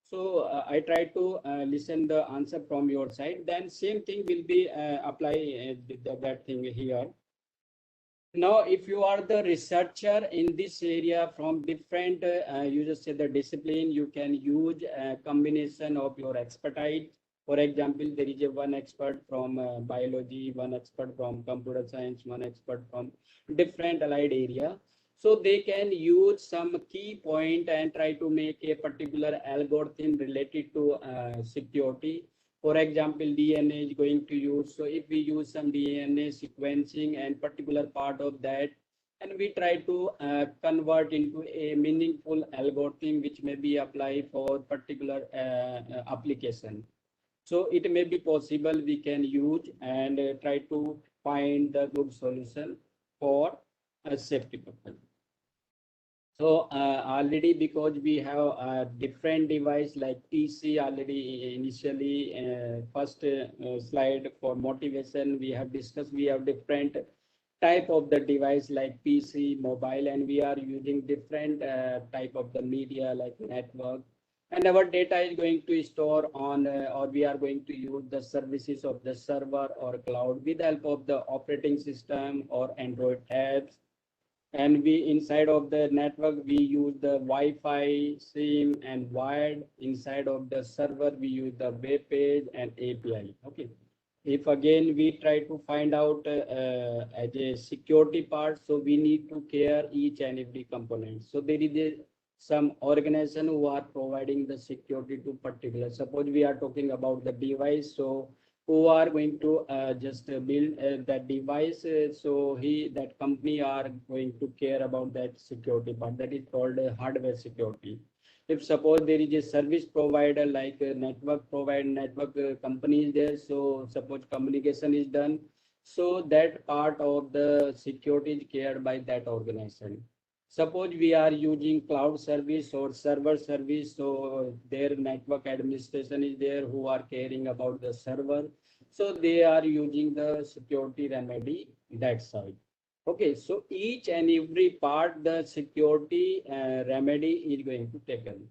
So I try to listen the answer from your side. Then same thing will be apply that thing here. Now, if you are the researcher in this area from different, you just say the discipline, you can use a combination of your expertise. For example, there is a one expert from biology, one expert from computer science, one expert from different allied area. So they can use some key point and try to make a particular algorithm related to security. For example, DNA is going to use. So if we use some DNA sequencing and particular part of that, and we try to convert into a meaningful algorithm which may be applied for particular application. So it may be possible we can use and try to find the good solution for a safety purpose. So already, because we have a different device like PC already initially first slide for motivation we have discussed, we have different type of the device like PC, mobile, and we are using different type of the media like network. And our data is going to store on, or we are going to use the services of the server or cloud with the help of the operating system or Android apps. And we inside of the network we use the Wi-Fi, SIM, and wired. Inside of the server we use the web page and API. Okay. If again we try to find out as a security part, so we need to care each and every component. So there is some organization who are providing the security to particular. Suppose we are talking about the device, so who are going to just build that device, so that company are going to care about that security part, that is called hardware security. If suppose there is a service provider like a network provider, network company is there, so suppose communication is done, so that part of the security is cared by that organization. Suppose we are using cloud service or server service, so their network administration is there who are caring about the server. So they are using the security remedy that side. Okay, so each and every part the security remedy is going to taken.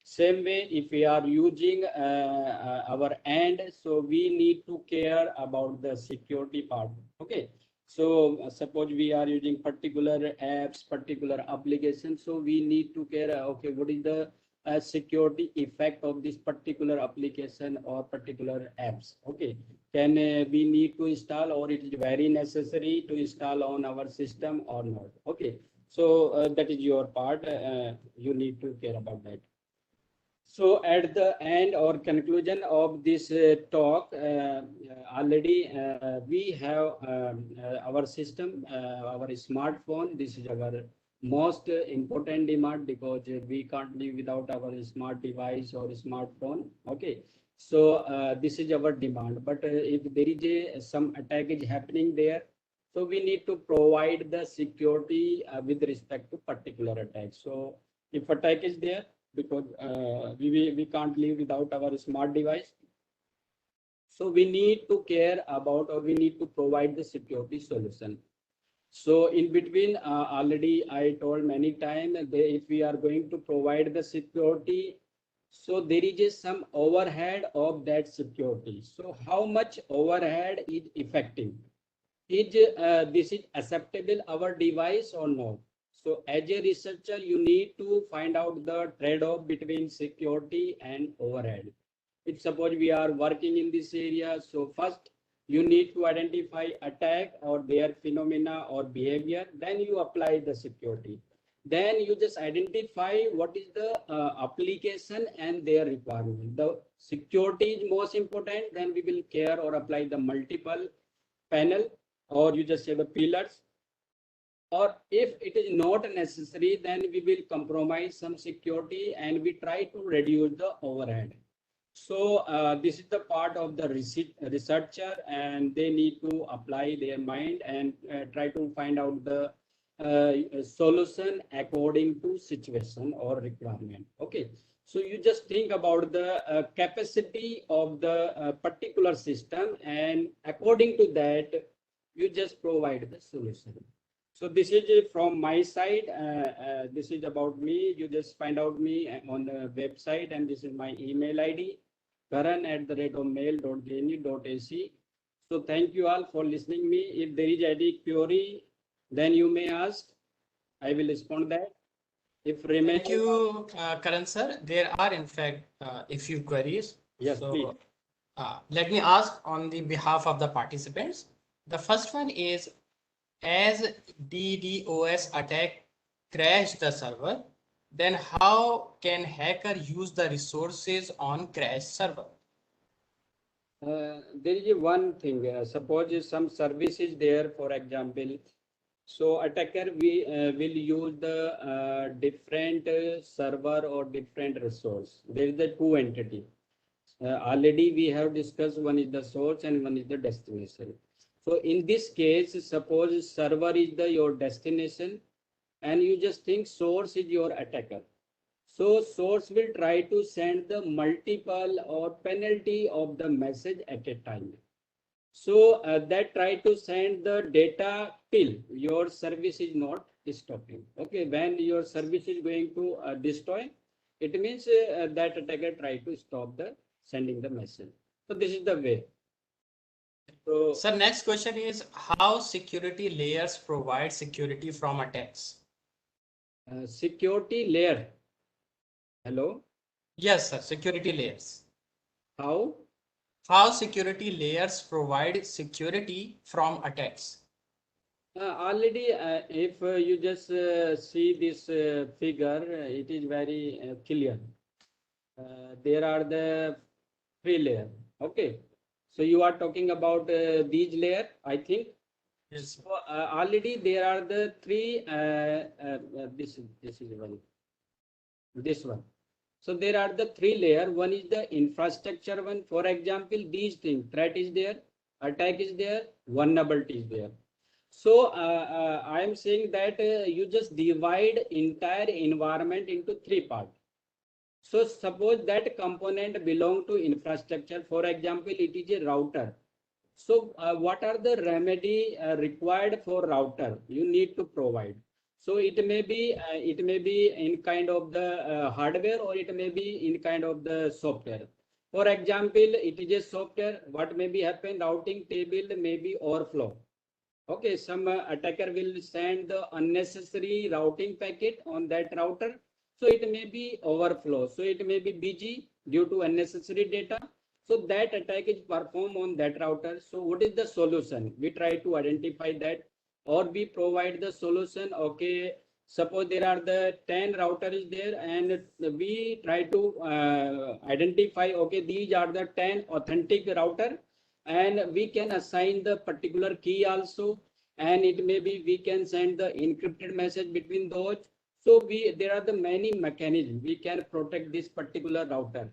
Same way, if we are using our end, so we need to care about the security part. Okay. So suppose we are using particular apps, particular applications, so we need to care, okay, what is the security effect of this particular application or particular apps. Okay, can we need to install, or it is very necessary to install on our system or not. Okay, so that is your part, you need to care about that. So at the end or conclusion of this talk, already we have our system, our smartphone. This is our most important demand, because we can't live without our smart device or smartphone. Okay, so this is our demand. But if there is some attack is happening there, so we need to provide the security with respect to particular attack. So if attack is there, because we can't live without our smart device, so we need to care about, or we need to provide the security solution. So in between, already I told many times that if we are going to provide the security, so there is some overhead of that security. So how much overhead is effective? Is this is acceptable our device or not? So as a researcher, you need to find out the trade-off between security and overhead. If suppose we are working in this area, so first you need to identify attack or their phenomena or behavior, then you apply the security. Then you just identify what is the application and their requirement. The security is most important, then we will care or apply the multiple panel, or you just say the pillars. Or if it is not necessary, then we will compromise some security and we try to reduce the overhead. So this is the part of the researcher, and they need to apply their mind and try to find out the solution according to situation or requirement. Okay, so you just think about the capacity of the particular system, and according to that you just provide the solution. So this is from my side. This is about me. You just find out me on the website, and this is my email ID, karan@mail.jnu.ac. So thank you all for listening me. If there is any query, then you may ask. I will respond that. If remain. Thank you, Karan sir. There are in fact a few queries. Yes, so, please. let me ask on the behalf of the participants. The first one is, as DDoS attack crashed the server, then how can hacker use the resources on crashed server? There is one thing. Suppose some service is there, for example. So attacker will use the different server or different resource. There is the two entity. Already we have discussed, one is the source and one is the destination. So in this case, suppose server is your destination, and you just think source is your attacker. So source will try to send the multiple or penalty of the message at a time. So that try to send the data till your service is not stopping. Okay, when your service is going to destroy, it means that attacker try to stop the sending the message. So this is the way. So Sir, next question is how security layers provide security from attacks? security layer. Hello, Yes, sir, security layers. how? How security layers provide security from attacks? Already, if you just see this figure, it is very clear. There are the three layer. Okay, so you are talking about these layer, I think. Yes. So already there are the three. This is this one. So there are the three layer. One is the infrastructure one. For example, these things: threat is there, attack is there, vulnerability is there. So I am saying that you just divide entire environment into three parts. So suppose that component belong to infrastructure. For example, it is a router. So what are the remedy required for router? You need to provide. So it may be in kind of the hardware, or it may be in kind of the software. For example, it is a software. What may be happen? Routing table may be overflow. Okay, some attacker will send the unnecessary routing packet on that router. So it may be overflow. So it may be busy due to unnecessary data. So that attack is performed on that router. So what is the solution? We try to identify that, or we provide the solution. Okay, suppose there are the 10 router is there, and we try to identify, okay, these are the 10 authentic router, and we can assign the particular key also, and it may be we can send the encrypted message between those. So there are the many mechanisms we can protect this particular router.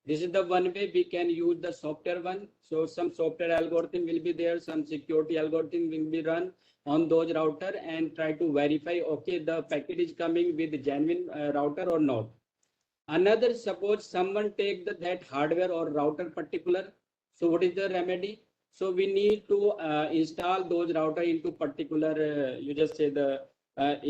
This is the one way we can use the software one. So some software algorithm will be there, some security algorithm will be run on those router, and try to verify, okay, the packet is coming with genuine router or not. Another, suppose someone take that hardware or router particular. So what is the remedy? So we need to install those router into particular, you just say the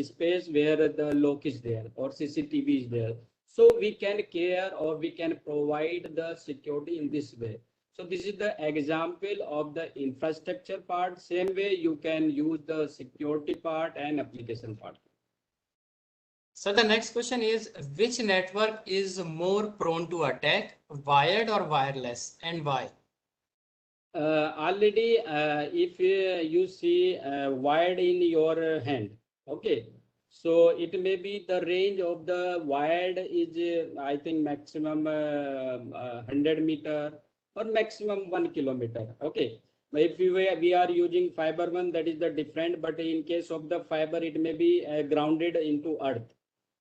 space where the lock is there or CCTV is there. So we can care, or we can provide the security in this way. So this is the example of the infrastructure part. Same way you can use the security part and application part. So the next question is which network is more prone to attack, wired or wireless, and why? Already if you see wired in your hand, okay, so it may be the range of the wired is I think maximum 100 meter or maximum 1 kilometer. Okay, but if we are using fiber one, that is the different, but in case of the fiber, it may be grounded into earth.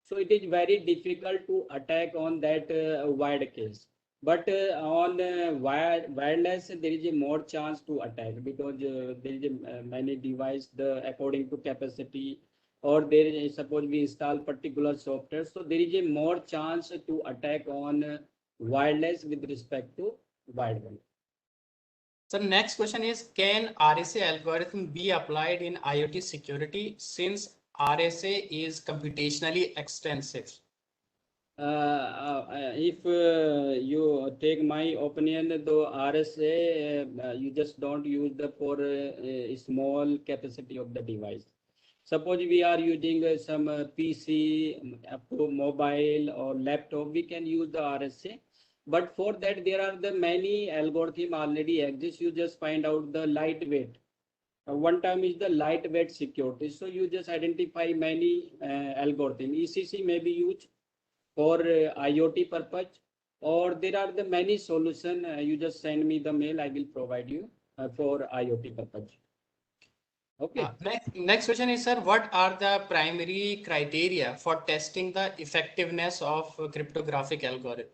So it is very difficult to attack on that wired case. But on wireless, there is a more chance to attack, because there is a, many device the according to capacity, or there is, suppose we install particular software, so there is a more chance to attack on wireless with respect to wired one. So next question is can RSA algorithm be applied in IoT security since RSA is computationally extensive? If you take my opinion, the RSA, you just don't use the for small capacity of the device. Suppose we are using some PC, up to mobile or laptop, we can use the RSA. But for that, there are the many algorithm already exist. You just find out the lightweight. One time is the lightweight security. So you just identify many algorithm. ECC may be used for IoT purpose, or there are the many solution. You just send me the mail, I will provide you for IoT purpose. Okay. Next question is, sir, what are the primary criteria for testing the effectiveness of cryptographic algorithm?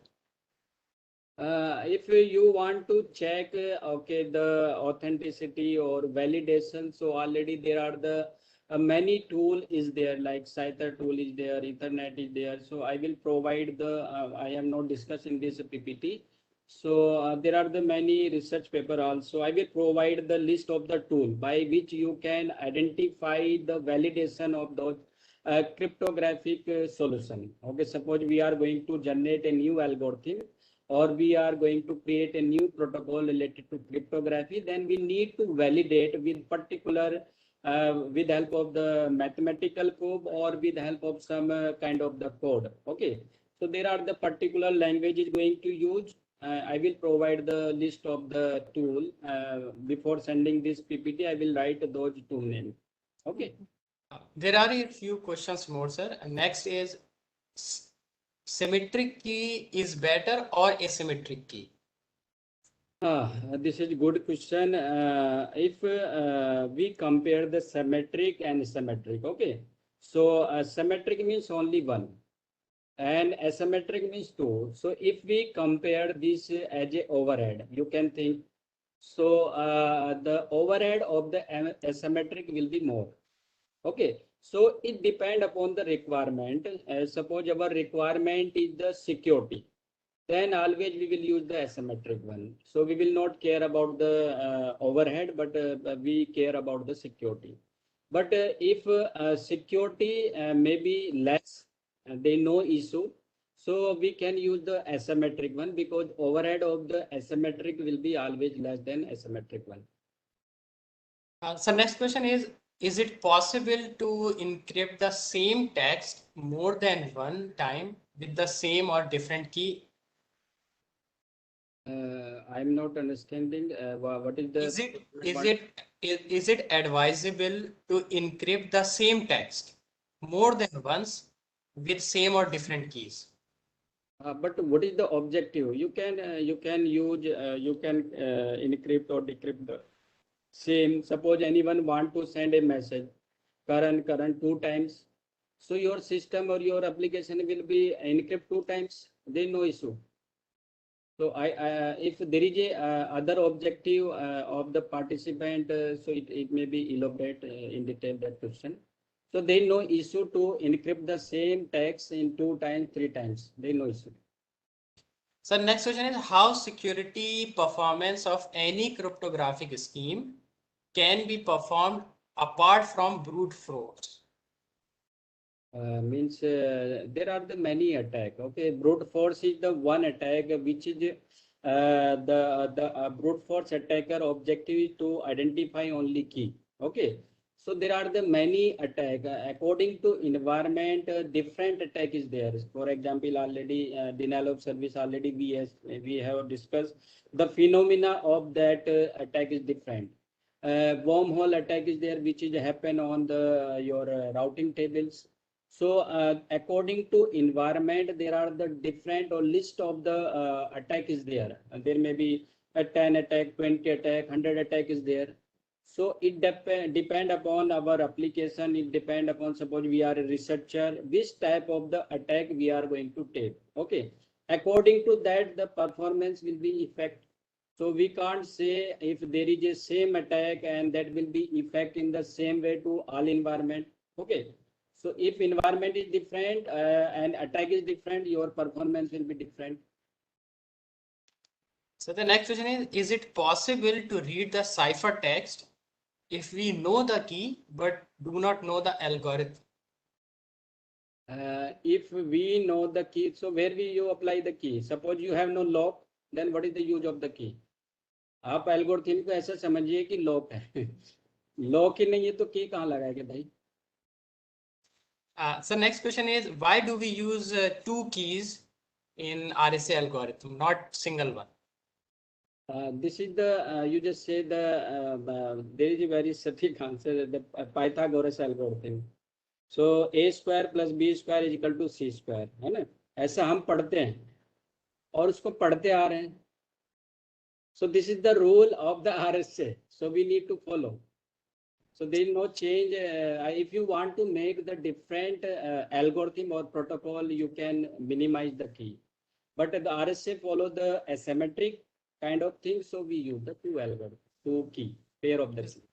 If you want to check, okay, the authenticity or validation, so already there are the many tool is there, like Cyther tool is there, Ethernet is there. So I will provide the, I am not discussing this PPT. So there are the many research paper also. I will provide the list of the tool by which you can identify the validation of those cryptographic solution. Okay, suppose we are going to generate a new algorithm or we are going to create a new protocol related to cryptography, then we need to validate with particular with help of the mathematical probe or with help of some kind of the code. Okay, so there are the particular languages going to use. I will provide the list of the tool. Before sending this PPT, I will write those tool names. Okay. There are a few questions more, sir. Next is symmetric key is better or asymmetric key? This is good question. If we compare the symmetric and symmetric, okay. So symmetric means only one and asymmetric means two. So if we compare this as a overhead, you can think, so the overhead of the asymmetric will be more. Okay, so it depend upon the requirement. Suppose our requirement is the security, then always we will use the asymmetric one. So we will not care about the overhead, but we care about the security. But if security may be less, they no issue. So we can use the asymmetric one because overhead of the asymmetric will be always less than asymmetric one. So next question is it possible to encrypt the same text more than one time with the same or different key? I'm not understanding what is the. Is it advisable to encrypt the same text more than once with same or different keys? But what is the objective? You can use you can encrypt or decrypt the same. Suppose anyone want to send a message, current two times. So your system or your application will be encrypt two times. There is no issue. So if there is a other objective of the participant, so it may be elaborate in detail that question. So there is no issue to encrypt the same text in two times, three times. There is no issue. So next question is how security performance of any cryptographic scheme can be performed apart from brute force? Means there are the many attack. Okay, brute force is the one attack which is the brute force attacker objective is to identify only key. Okay, so there are the many attack according to environment. Different attack is there. For example, already denial of service already we have discussed the phenomena of that attack is different. Wormhole attack is there which is happen on the your routing tables. So according to environment, there are the different or list of the attack is there. There may be a 10 attack, 20 attack, 100 attack is there. So it depend upon our application. It depend upon suppose we are a researcher, which type of the attack we are going to take. Okay. According to that, the performance will be effect. So we can't say if there is a same attack and that will be effect in the same way to all environment. Okay. So if environment is different and attack is different, your performance will be different. So the next question is it possible to read the cipher text if we know the key but do not know the algorithm? If we know the key, so where will you apply the key? Suppose you have no lock, then what is the use of the key? आप algorithm को ऐसा समझिए कि lock है lock ही नहीं है तो की कहाँ लगाएंगे भाई? So next question is why do we use two keys in RSA algorithm, not single one? This is the you just say there is a very static answer, the Pythagoras algorithm. So a square plus b square is equal to c square, है ना? ऐसा हम पढ़ते हैं और उसको पढ़ते आ रहे हैं. So this is the rule of the RSA. So we need to follow. So there is no change. If you want to make the different algorithm or protocol, you can minimize the key. But the RSA follow the asymmetric kind of thing. So we use the two algorithm, two key, pair of the key.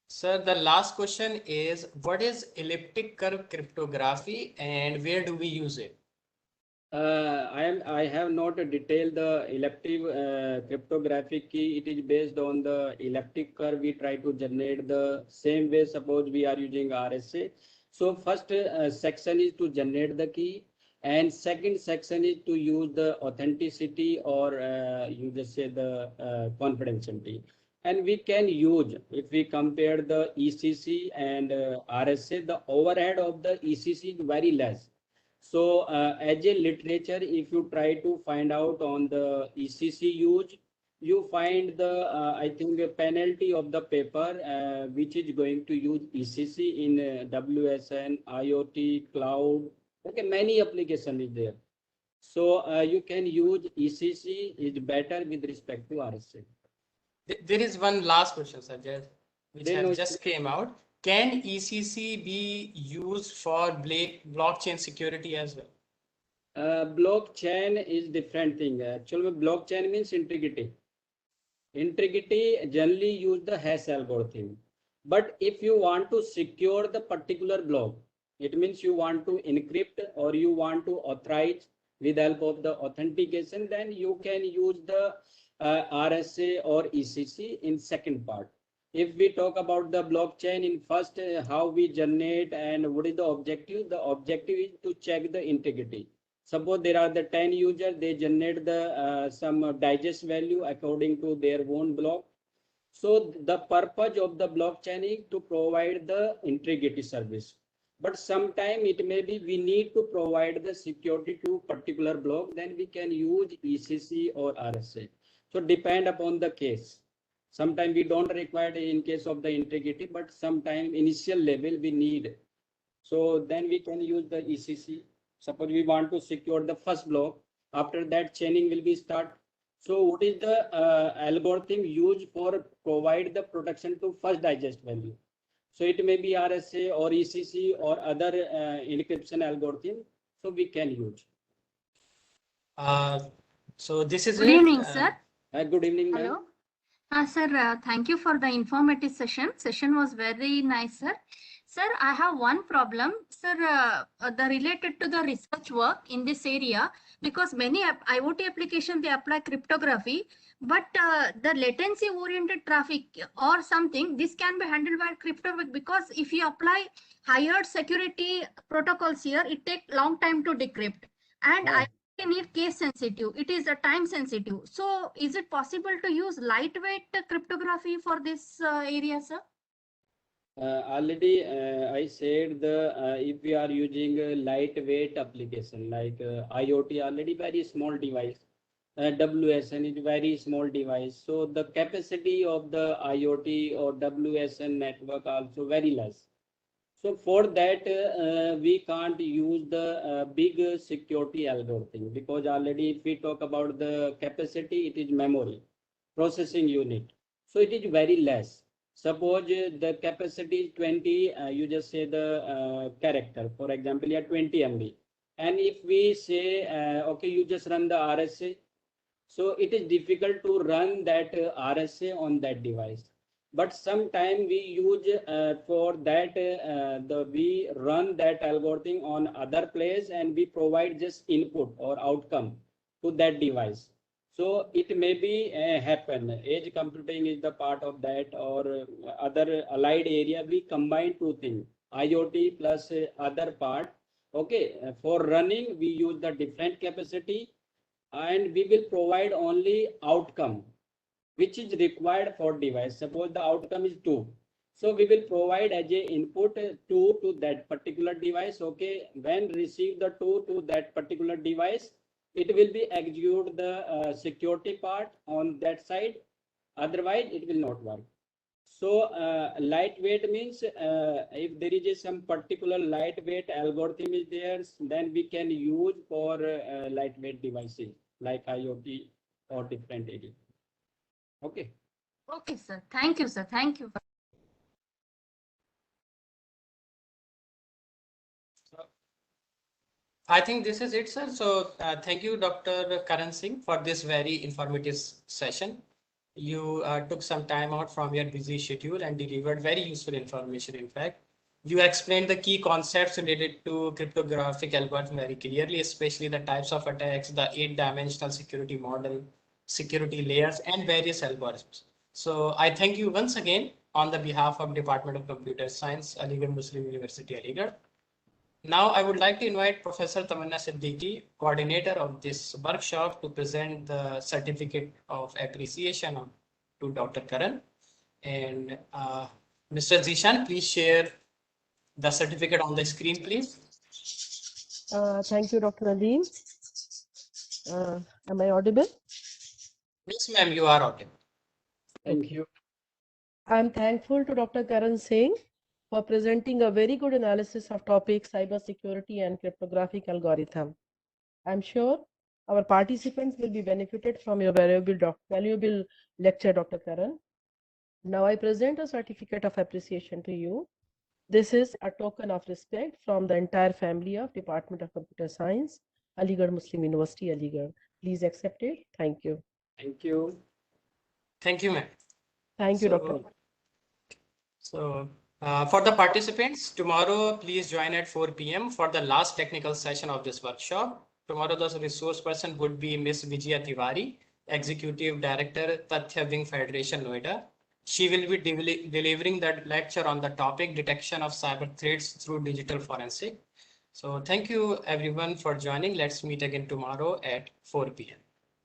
Sir, the last question is what is elliptic curve cryptography and where do we use it? I have not detailed the elective cryptographic key. It is based on the elliptic curve. We try to generate the same way. Suppose we are using RSA. So first section is to generate the key, and second section is to use the authenticity, or you just say the confidentiality. And we can use, if we compare the ECC and RSA, the overhead of the ECC is very less. So as a literature, if you try to find out on the ECC use, you find the, I think, a penalty of the paper, which is going to use ECC in WSN, IoT, cloud. Okay, many application is there. So you can use ECC is better with respect to RSA. There is one last question, sir, which Then has just came out. Can ECC be used for blockchain security as well? Blockchain is different thing. Actually, blockchain means integrity. Integrity generally use the hash algorithm. But if you want to secure the particular block, it means you want to encrypt or you want to authorize with help of the authentication, then you can use the RSA or ECC in second part. If we talk about the blockchain in first, how we generate and what is the objective is to check the integrity. Suppose there are the 10 users, they generate the some digest value according to their own block. So the purpose of the blockchain is to provide the integrity service. But sometime it may be we need to provide the security to particular block, then we can use ECC or RSA. So depend upon the case. Sometimes we don't require in case of the integrity, but sometime initial level we need. So then we can use the ECC. Suppose we want to secure the first block, after that chaining will be start. So what is the algorithm used for provide the protection to first digest value? So it may be RSA or ECC or other encryption algorithm. So we can use. So this is Good it. evening, sir. Good evening. Hello. Sir, thank you for the informative session. Session was very nice, sir. Sir, I have one problem, sir, the related to the research work in this area, because many IoT applications, they apply cryptography, but the latency oriented traffic or something, this can be handled by cryptography, because if you apply higher security protocols here, it takes long time to decrypt. And I need case sensitive, it is a time sensitive. So is it possible to use lightweight cryptography for this area, sir? Already I said the if we are using a lightweight application like IoT, already very small device, WSN is very small device, so the capacity of the IoT or WSN network also very less. So for that we can't use the big security algorithm, because already if we talk about the capacity, it is memory processing unit, so it is very less. Suppose the capacity is 20, you just say the character, for example, you have 20 MB. And if we say, okay, you just run the RSA, so it is difficult to run that RSA on that device. But sometime we use for that, we run that algorithm on other place and we provide just input or outcome to that device. So it may be happen. Edge computing is the part of that, or other allied area. We combine two things, IoT plus other part. Okay, for running we use the different capacity, and we will provide only outcome which is required for device. Suppose the outcome is 2. So we will provide as a input 2 to that particular device. Okay, when receive the 2 to that particular device, it will be execute the security part on that side. Otherwise, it will not work. So lightweight means if there is some particular lightweight algorithm is there, then we can use for lightweight devices like IoT or different areas. Okay. Okay, sir. Thank you, sir. Thank you. I think this is it, sir. So thank you, Dr. Karan Singh, for this very informative session. You took some time out from your busy schedule and delivered very useful information, in fact. You explained the key concepts related to cryptographic algorithm very clearly, especially the types of attacks, the 8-dimensional security model, security layers, and various algorithms. So I thank you once again on the behalf of Department of Computer Science, Aligarh Muslim University, Aligarh. Now I would like to invite Professor Tamanna Siddiqui, coordinator of this workshop, to present the certificate of appreciation to Dr. Karan. And Mr. Zishan, please share the certificate on the screen, please. Thank you, Dr. Nadeem. Am I audible? Yes, ma'am, you are audible. Thank you. I'm thankful to Dr. Karan Singh for presenting a very good analysis of topics cybersecurity and cryptographic algorithm. I'm sure our participants will be benefited from your valuable lecture, Dr. Karan. Now I present a certificate of appreciation to you. This is a token of respect from the entire family of Department of Computer Science, Aligarh Muslim University, Aligarh. Please accept it. Thank you. Thank you. Thank you, ma'am. Thank you, Dr. So for the participants, tomorrow, please join at 4 p.m. for the last technical session of this workshop. Tomorrow, the resource person would be Ms. Vijaya Tiwari, Executive Director, Tathya Wing Federation, Noida. She will be delivering that lecture on the topic detection of cyber threats through digital forensic. So thank you everyone for joining. Let's meet again tomorrow at 4 p.m.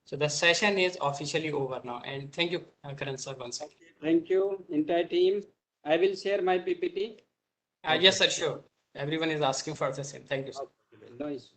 So the session is officially over now. And thank you, Karan sir, once again. Thank you, entire team. I will share my PPT. Yes, sir, sure. Everyone is asking for the same. Thank you, sir. Nice.